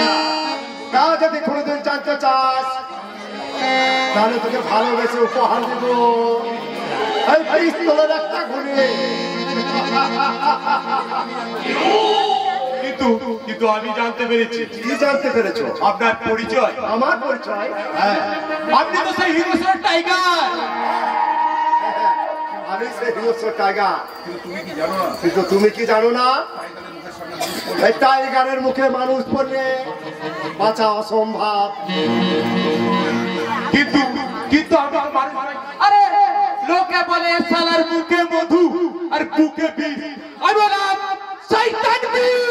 তা যদি কোনোদিন জানতে চাস তাহলে তোকে ভালোবেসে উপহার দেব এই পিস্তলের একটা গুলি। কিন্তু আমি জানতে পেরেছি। কি জানতে পেরেছো? আপনার পরিচয়। আমার পরিচয়? হ্যাঁ, আপনি তো সেই হিংস্র টাইগার। আমি সেই হিংস্র টাইগার। তুমি কি জানো না? কিন্তু তুমি কি জানো না এই টাইগারের মুখে মানুষ পড়লে বাঁচা অসম্ভব। কিন্তু আরে লোকে বলে সালার মুখে মধু আর বুকে বিষ, আমি বললাম শয়তান বিষ।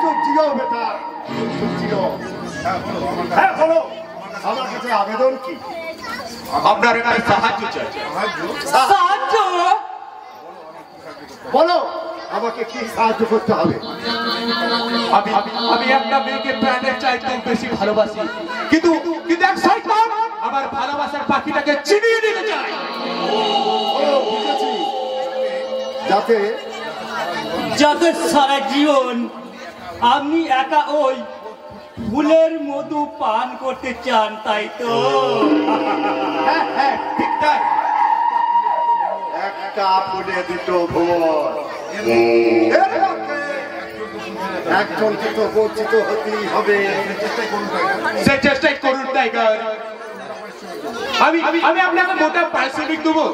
চুপ জিও বেটা, চুপ জিও। হ্যাঁ বলো, আমার কাছে আবেদন কি? আপনার একটা সাহায্য চাই। সাহায্য? বলো আমাকে কি সাহায্য করতে হবে? আমি একটা মেয়েকে প্রাণের চাইতে বেশি ভালোবাসি, কিন্তু এক শয়তান আমার ভালোবাসার পাখিটাকে চিনিয়ে দিতে চায়। বুঝেছি, যাতে সারা জীবন আপনি একা ওই ফুলের মধু পান করতে চান, তাই তো? হ্যাঁ ঠিক তাই। একটা ফুলে দুটো ভোর। একজনকে তো বঞ্চিত হতেই হবে। সে চেষ্টাই করুন টাইগার। আমি আপনাকে মোটা পারিশ্রমিক দেবো।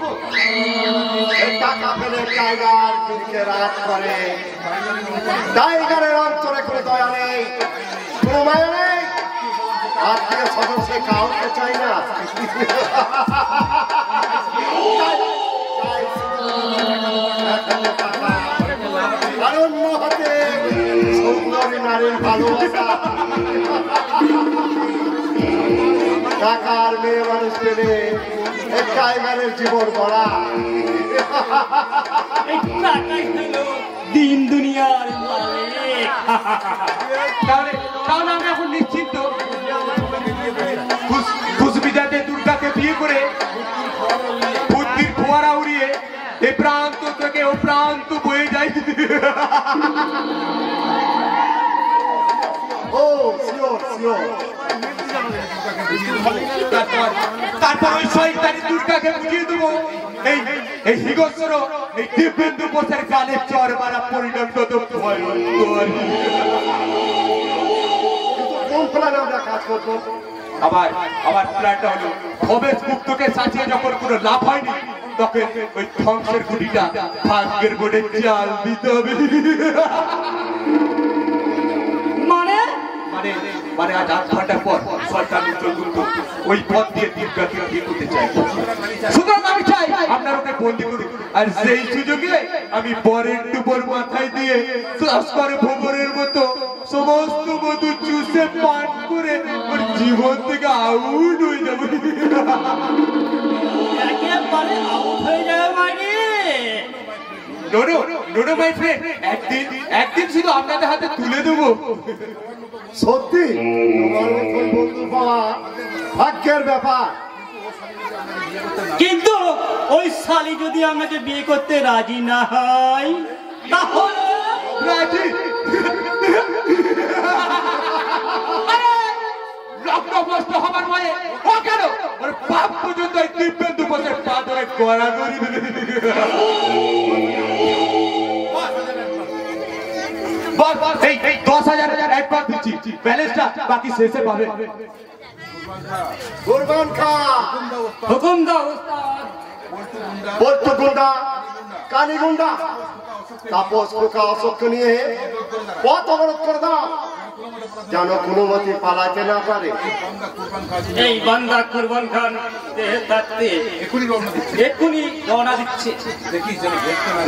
টাকা পেলে টাইগার দিনকে রাত করে। টাইগারের অন্তরে কোনো দয়া নেই, কোনো মায়া নেই। আত্মীয় স্বজন সে কাউকে চাই না। অন্য হাতে সুন্দরী নারীর ভালোবাসা। টাকার মেয়ে মানুষ পেলে টাইগারের জীবন গড়া। দিন দুনিয়ার তাহলে আমি এখন নিশ্চিন্ত। খুশবিদাতে দুর্গাকে বিয়ে করে বুদ্ধির ফোয়ারা উড়িয়ে এই প্রান্ত থেকে ও প্রান্ত বয়ে যায়। ও শিওর শিওর। তারপর ওই শয়তানি দুর্গাকে বুঝিয়ে দেবো এই হিগস্র এই দিব্যেন্দু বোসের গালে চর মারা পরিণাম কত ভয়ঙ্কর। কোন প্ল্যানে আমরা কাজ করবো? আবার প্ল্যানটা হলো ভবেশ গুপ্তকে সাজিয়ে যখন কোনো লাভ হয়নি তখন ওই ধ্বংসের গুটিটা ভাগ্যের বোর্ডে চাল দিতে হবে। মানে আজ 8 ঘন্টা পর সরকার গুপ্ত ওই পথ দিয়ে দুর্গাকে বিয়ে করতে চাই। সুতরাং আমি চাই আপনার ওকে বন্দি করুন, আর সেই সুযোগে আমি বরের টুপর মাথায় দিয়ে তস্কর ভোমরের মতো সমস্ত মধু চুষে পান করে ওর জীবন থেকে আউট হয়ে যাবে। নো মাই ফ্রেন্ড, একদিন শুধু আপনাদের হাতে তুলে দেবো। সত্যি তোমার মতন বন্ধু পাওয়া ভাগ্যের ব্যাপার। কিন্তু ওই শালি যদি আমাকে বিয়ে করতে রাজি না হয় তাহলে রাজি রক্তগ্রস্ত হবার ভয়ে ও কেন ওর বাপ পর্যন্ত এই দিব্যেন্দু বোসের পা ধরে গড়াগড়ি দিবে। এই 10,000 অ্যাডভান্স দিচ্ছি, ব্যালেন্সটা বাকি শেষে পাবে। কুরবান খা, হুকুম দাও ওস্তাদ। বলতো গুন্ডা, কানি গুন্ডা, তাপস খোকা অশোককে নিয়ে পথ অবরোধ করে দাও, যেন কোনো মতে পালাতে না পারে। এই বান্দা কুরবান খান দেহে থাকতে এক্ষুনি রওনা দিচ্ছে।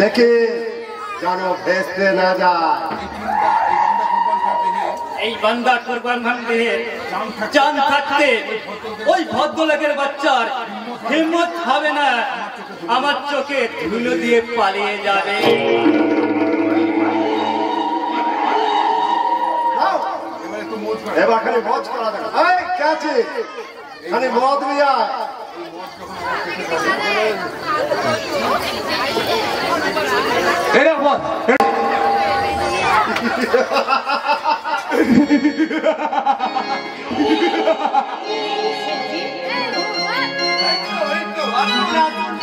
দেখে যেন ভেস্তে না যায়। এই বান্দা কুরবান খান দেহে জান থাকতে ওই ভদ্রলোকের বাচ্চার হিম্মত হবে না আমার চোখে ধুলো দিয়ে পালিয়ে যাবে। এবার খালি মজ করা দেখা। এই কে আছে? খালি মদ নিয়ে আয়। এরা মদ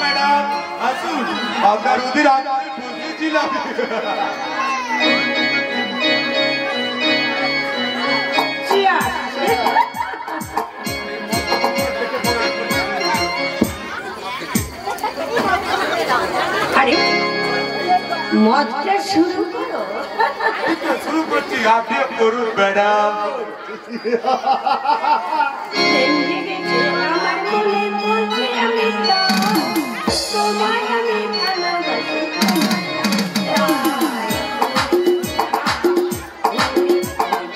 ম্যাডাম আসুন, আপনার ওদের আগে বসেছিলাম। মজটা শুরু করো। শুরু করছি, আপনি করুন ম্যাডাম। আমার মনে পড়ছে আমি তোমায় আমি ভালোবাসি।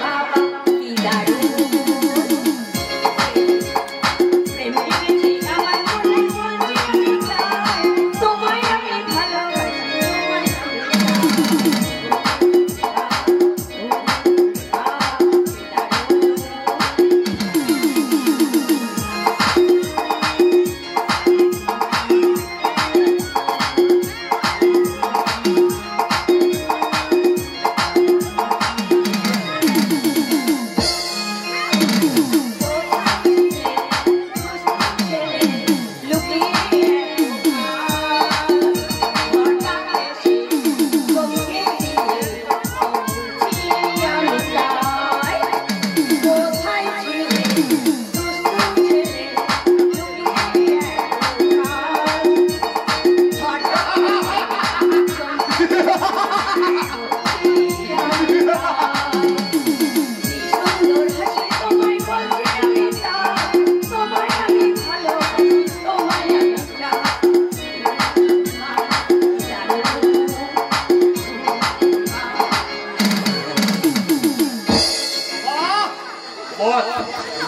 বাবা কি দারুণ প্রেম জেগেছে আমার মনে পড়ছে আমি তোমায় আমি ভালোবাসি।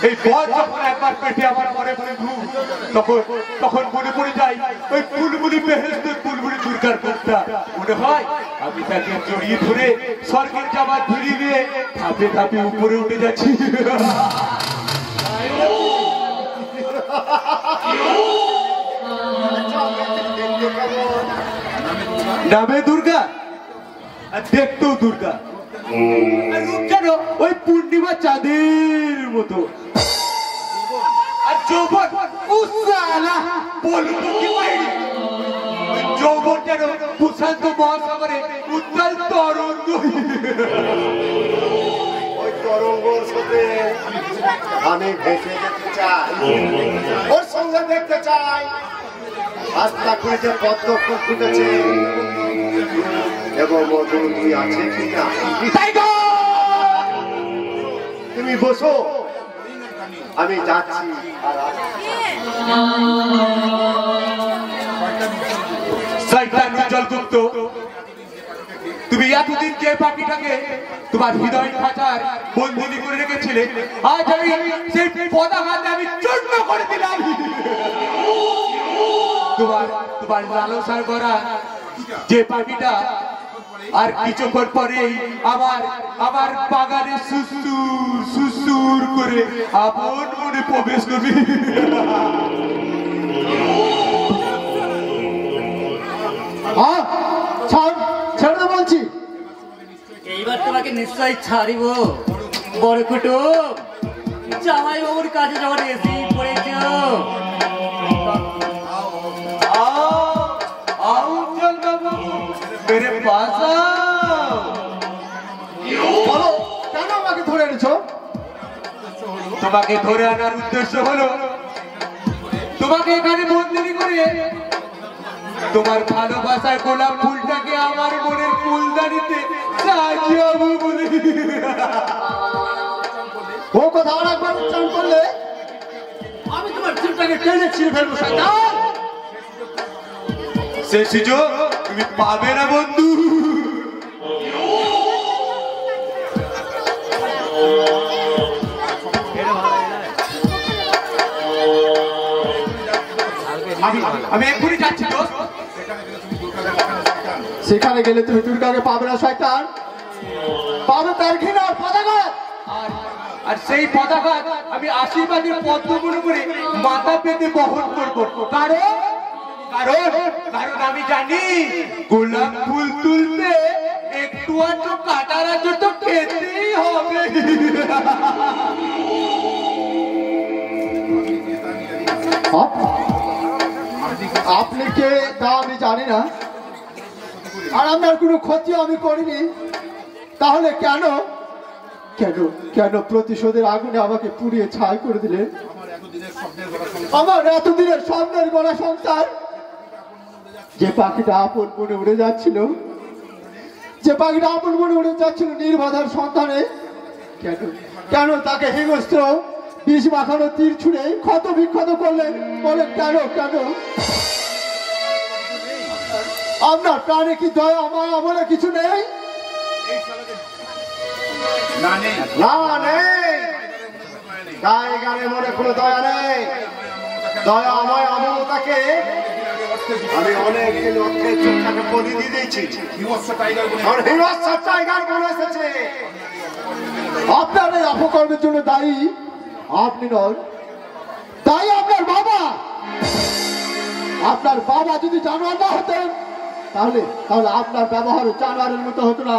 এই বল যখন একবার পেটে আমার মনে মনে ঘুম, তখন মনে পড়ে যায় ওই বুলবুলি বেহেশতের বুলবুলি দুর্গার কথা। মনে হয় আমি তাকে জড়িয়ে ধরে স্বর্গের জামার ধরিয়ে নিয়ে ধাপে ধাপে উপরে উঠে যাচ্ছি। নামে দুর্গা আর দেখতেও দুর্গা, আর রূপ যেন ওই পূর্ণিমা চাঁদের মতো, আর যৌবন বলবো কি পাইনি, যৌবন যেন প্রশান্ত মহাসাগরে উত্তাল তরঙ্গ। ওই তরঙ্গর সাথে আমি ভেসে যেতে চাই, ওর সঙ্গে দেখতে চাই রাস্তা করে যে পদ্ম ফুল ফুটেছে এবং মধু তুই আছে কিনা। তুমি বসো, আমি যাচ্ছি। শয়তান জলগুপ্ত, তুমি এতদিন যে পাখিটাকে তোমার হৃদয় খাঁচার বন্দিনী করে রেখেছিলে, আজ আমি সেই পদাঘাতে আমি চূর্ণ করে দিলাম। তোমার লালসার গড়া যে পাখিটা আর কিছুক্ষণ পরেই আমার বাগানে সুসুর করে আপন মনে প্রবেশ করবি। ছেড়ে বলছি, এইবার তোমাকে নিশ্চয়ই ছাড়িব বড় কুটুম। জামাই বাবুর কাছে যখন এসে পড়েছ, বলো কেন আমাকে ধরে এনেছো? তোমাকে ধরে আনার উদ্দেশ্য হলো তোমাকে এখানে বন্দিনী করে তোমার ভালোবাসার গোলাপ ফুলটাকে আমার মনের ফুলদানিতে সাজিয়াবো বলে। ও কথা আর একবার উচ্চারণ করলে আমি তোমার চুলটাকে টেনে ছিঁড়ে ফেলবো। শয়তান, সে সুযোগ তুমি পাবে না বন্ধু। আমি এক্ষুনি যাচ্ছি তো। সেখানে গেলে তুমি দুর্গাকে পাবে না শয়তান, পাবে তার ঘৃণার পদাঘাত। আর সেই পদাঘাত আমি আশীর্বাদের পদ্ম মনে করে মাথা পেতে বহন করবো। কারণ আমি জানি গোলাপ ফুল তুলতে একটু আধটু কাটার আঁচড় তো খেতেই হবে। আপনি কে তা আমি জানি না, আর আপনার কোনো ক্ষতি আমি করিনি, তাহলে কেন কেন কেন প্রতিশোধের আগুনে আমাকে পুড়িয়ে ছাই করে দিলেন? আমার এতদিনের স্বপ্নের গড়া সংসার, যে পাখিটা আপন মনে উড়ে যাচ্ছিল, যে পাখিটা আপন মনে উড়ে যাচ্ছিল নির্বাধার সন্তানে, কেন কেন তাকে হিংস্র বিষ মাখানো তীর ছুঁড়ে ক্ষত বিক্ষত করলেন? বলেন কেন কেন? আপনার প্রাণে কি দয়া মায়া বলে কিছু নেই? না নেই, গায়ে গায়ে মনে কোনো দয়া নেই। দয়া আমায় আমলতাকে আমি অনেক দিন অর্থের চোখটাকে বলি দিয়ে দিয়েছি। টাইগার বলে এসেছে। আপনার এই অপকর্মের জন্য দায়ী আপনি নন, তাই আপনার বাবা। আপনার বাবা যদি জানোয়ার না হতেন তাহলে আপনার ব্যবহার জানোয়ারের মতো হতো না।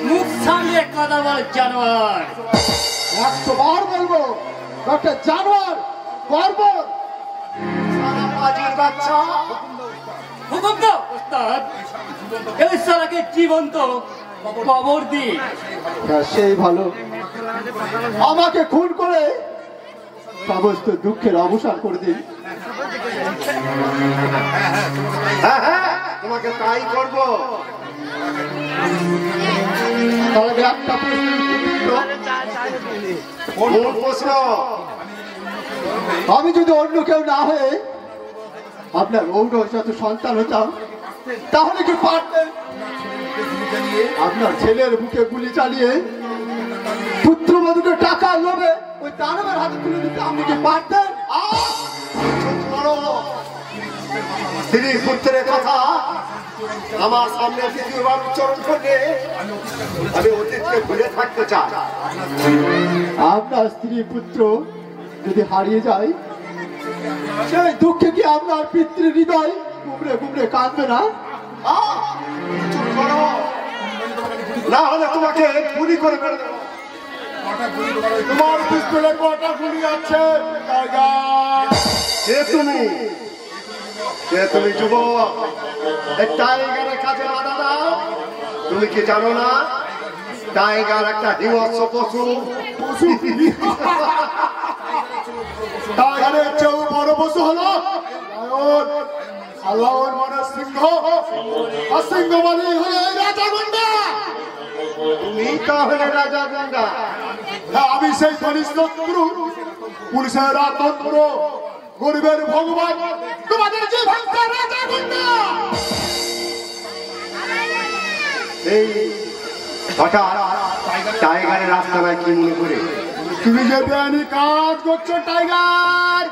মুখ সামনে কথা বল জানোয়ার। 100 বার বলবো ডক্টর জানোয়ার বর্বর বাচ্চা। হুকুম দাও ওস্তাদ, এই শালাকে জীবন্ত কবর দি। সেই ভালো, আমাকে খুন করে সমস্ত দুঃখের অবসান করে দিন। হ্যাঁ, তোমাকে তাই করবো। তাহলে একটা প্রশ্ন, আমি যদি অন্য কেউ না হয়ে আপনার ঔরজাত সন্তান হতাম, তাহলে কি পারতেন আপনার ছেলের বুকে গুলি চালিয়ে পুত্রবধূকে টাকা লোভে ওই দানবের হাতে তুলে দিতে আপনি কি পারতেন? স্ত্রী পুত্রের কথা আমার সামনে দ্বিতীয়বার উচ্চারণ করলে আমি অতীতকে ভুলে থাকতে চাই। আপনার স্ত্রী পুত্র যদি হারিয়ে যায় সেই দুঃখে কি আপনার পিতৃ হৃদয় গুমড়ে গুমড়ে কাঁদবে না? চুপ করো, না হলে তোমাকে গুলি করে ফেলে দেবো। তোমার পিস্তলে কটা গুলি আছে? কে তুমি? কে তুমি যুবক? টাইগারের কাছে বাধা দাও? তুমি কি জানো না টাইগার একটা হিংস্র পশু? টাইগারের চেয়েও বড় পশু হলো লায়ন। আল্লাহর মানে সিংহ, আর সিংহ মানে হলো এই রাজা গুন্ডা। তুমি তাহলে রাজা গুন্ডা? হ্যাঁ, আমি সেই ধনির শত্রু, পুলিশের তন্ত্র, গরিবের ভগবান, তোমাদের যে ভাঙা রাজা গুন্ডা। এই হঠাৎ টাইগারের রাস্তায় কি মনে করে? তুমি যে বেআইনি কাজ করছো টাইগার,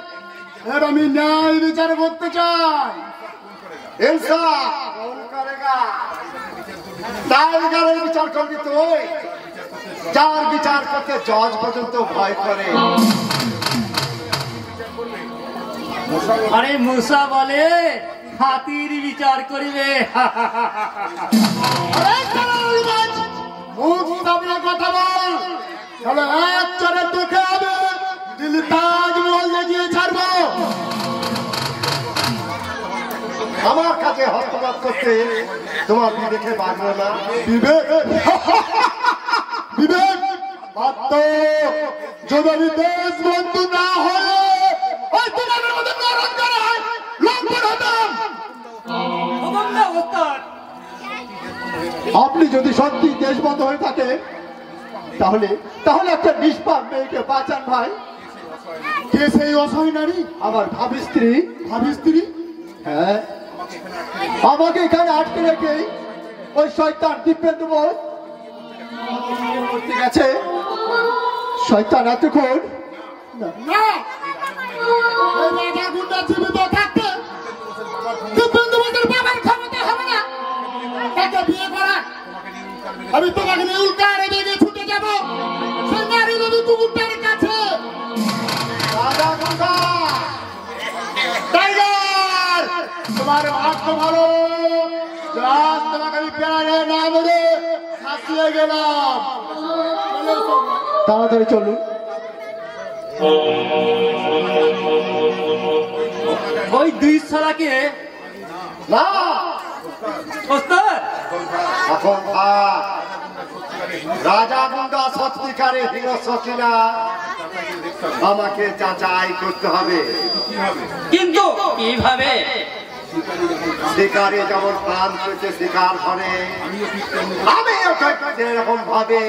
এর আমি ন্যায় বিচার করতে চাই। ইনসাফ কौन करेगा? টাইগারের বিচার করবি তুই, যার বিচার করতে জজ পর্যন্ত ভয় করে। আরে মুসা বলে হাতির বিচার করিবে। মুখ সামনে কথা বল, তাহলে এক চরে তোকে আমি দিল্লি তাজমহল দেখিয়ে ছাড়বো। আমার কাছে হস্তক্ষেপ করতে তোমার বিবেকে বাঁধলো না? বিবেক বিবেক বাধ্য, যদি আমি দেশ বন্ধু না হয়ে ওই তোমাদের মধ্যে নরম করে লম্বন হতাম। আপনি যদি সত্যি দেশবন্ধ হয়ে থাকে তাহলে তাহলে একটা নিষ্পাপ মেয়েকে বাঁচান ভাই। কে সেই অসহায় নারী? আমার ভাবি স্ত্রী। ভাবি স্ত্রী? হ্যাঁ, আমাকে এখানে আটকে রেখে ওই শয়তান দীপেন্দ্র বোস করতে গেছে। শয়তান এতক্ষণ না, এই রাজা গুন্ডা জীবিত থাকতে দীপেন্দ্র বোসের বাবার ক্ষমতা হবে না তাকে বিয়ে করার। আমি তোমাকে নিয়ে উল্কারে বেগে ছুটে যাব সেই নারী নদী কুকুরটার কাছে। রাজা গুন্ডা, টাইগার, তোমার ভাগ্য ভালো, আজ তোমাকে আমি প্যারে না মেরে ফাঁসিয়ে গেলাম। তাড়াতাড়ি চলুন। ওই দুই শালাকে না ওস্তাদ এখন থাক। রাজা গুন্ডা সত্যিকারে হিংস্র কিনা আমাকে যাচাই করতে হবে। কিন্তু কিভাবে? শিকারে যেমন প্রাণ পেতে শিকার করে, আমি এরকম ভাবে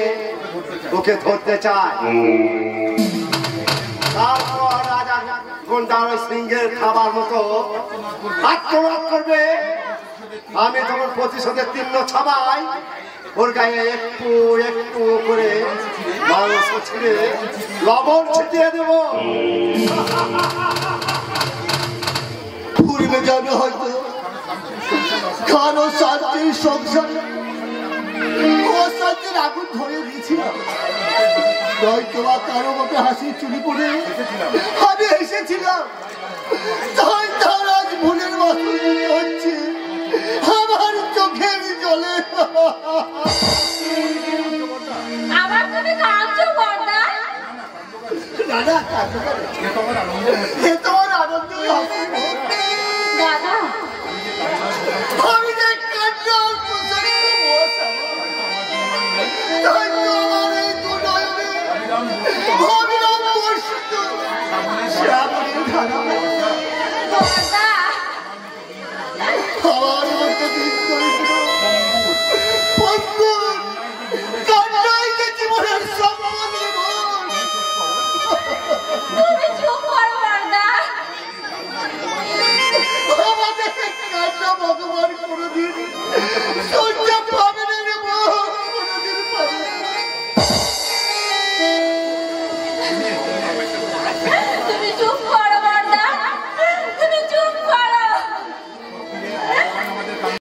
ওকে ধরতে চাই। তারপর রাজা গুন্ডার ওই সিংহের খাবার মতো আক্রমণ করবে। আমি তখন প্রতিশোধের তীর্ণ ছাবাই ওর গায়ে একটু একটু করে মাংস ছিঁড়ে লবণ ছিটিয়ে দেবো। পুরবে যাবে হয়তো কারো শান্তির সংসারে অশান্তির আগুন ধরে দিয়েছিলাম, নয়তো বা কারো মতো হাসি চুরি করে আমি এসেছিলাম। তাই তার আজ ভুলের মাথা হচ্ছে আমার চোখের জলে। আবার তুমি কাঁদছো বর্দা? দাদা এ তোমার আনন্দ হবে দাদা আমি যে কান্নার পুজোরে তাই তো আমার এই দুনয়নে অবিরাম বর্ষিত শ্রাবণের ধারা বর্দা আমার মধ্যে দিন করেছিল বন্ধুর কান্নাই যে জীবনের সম্পদ তুমি চুপ করো বর্দা। আমাদের কান্না ভগবান কোনোদিন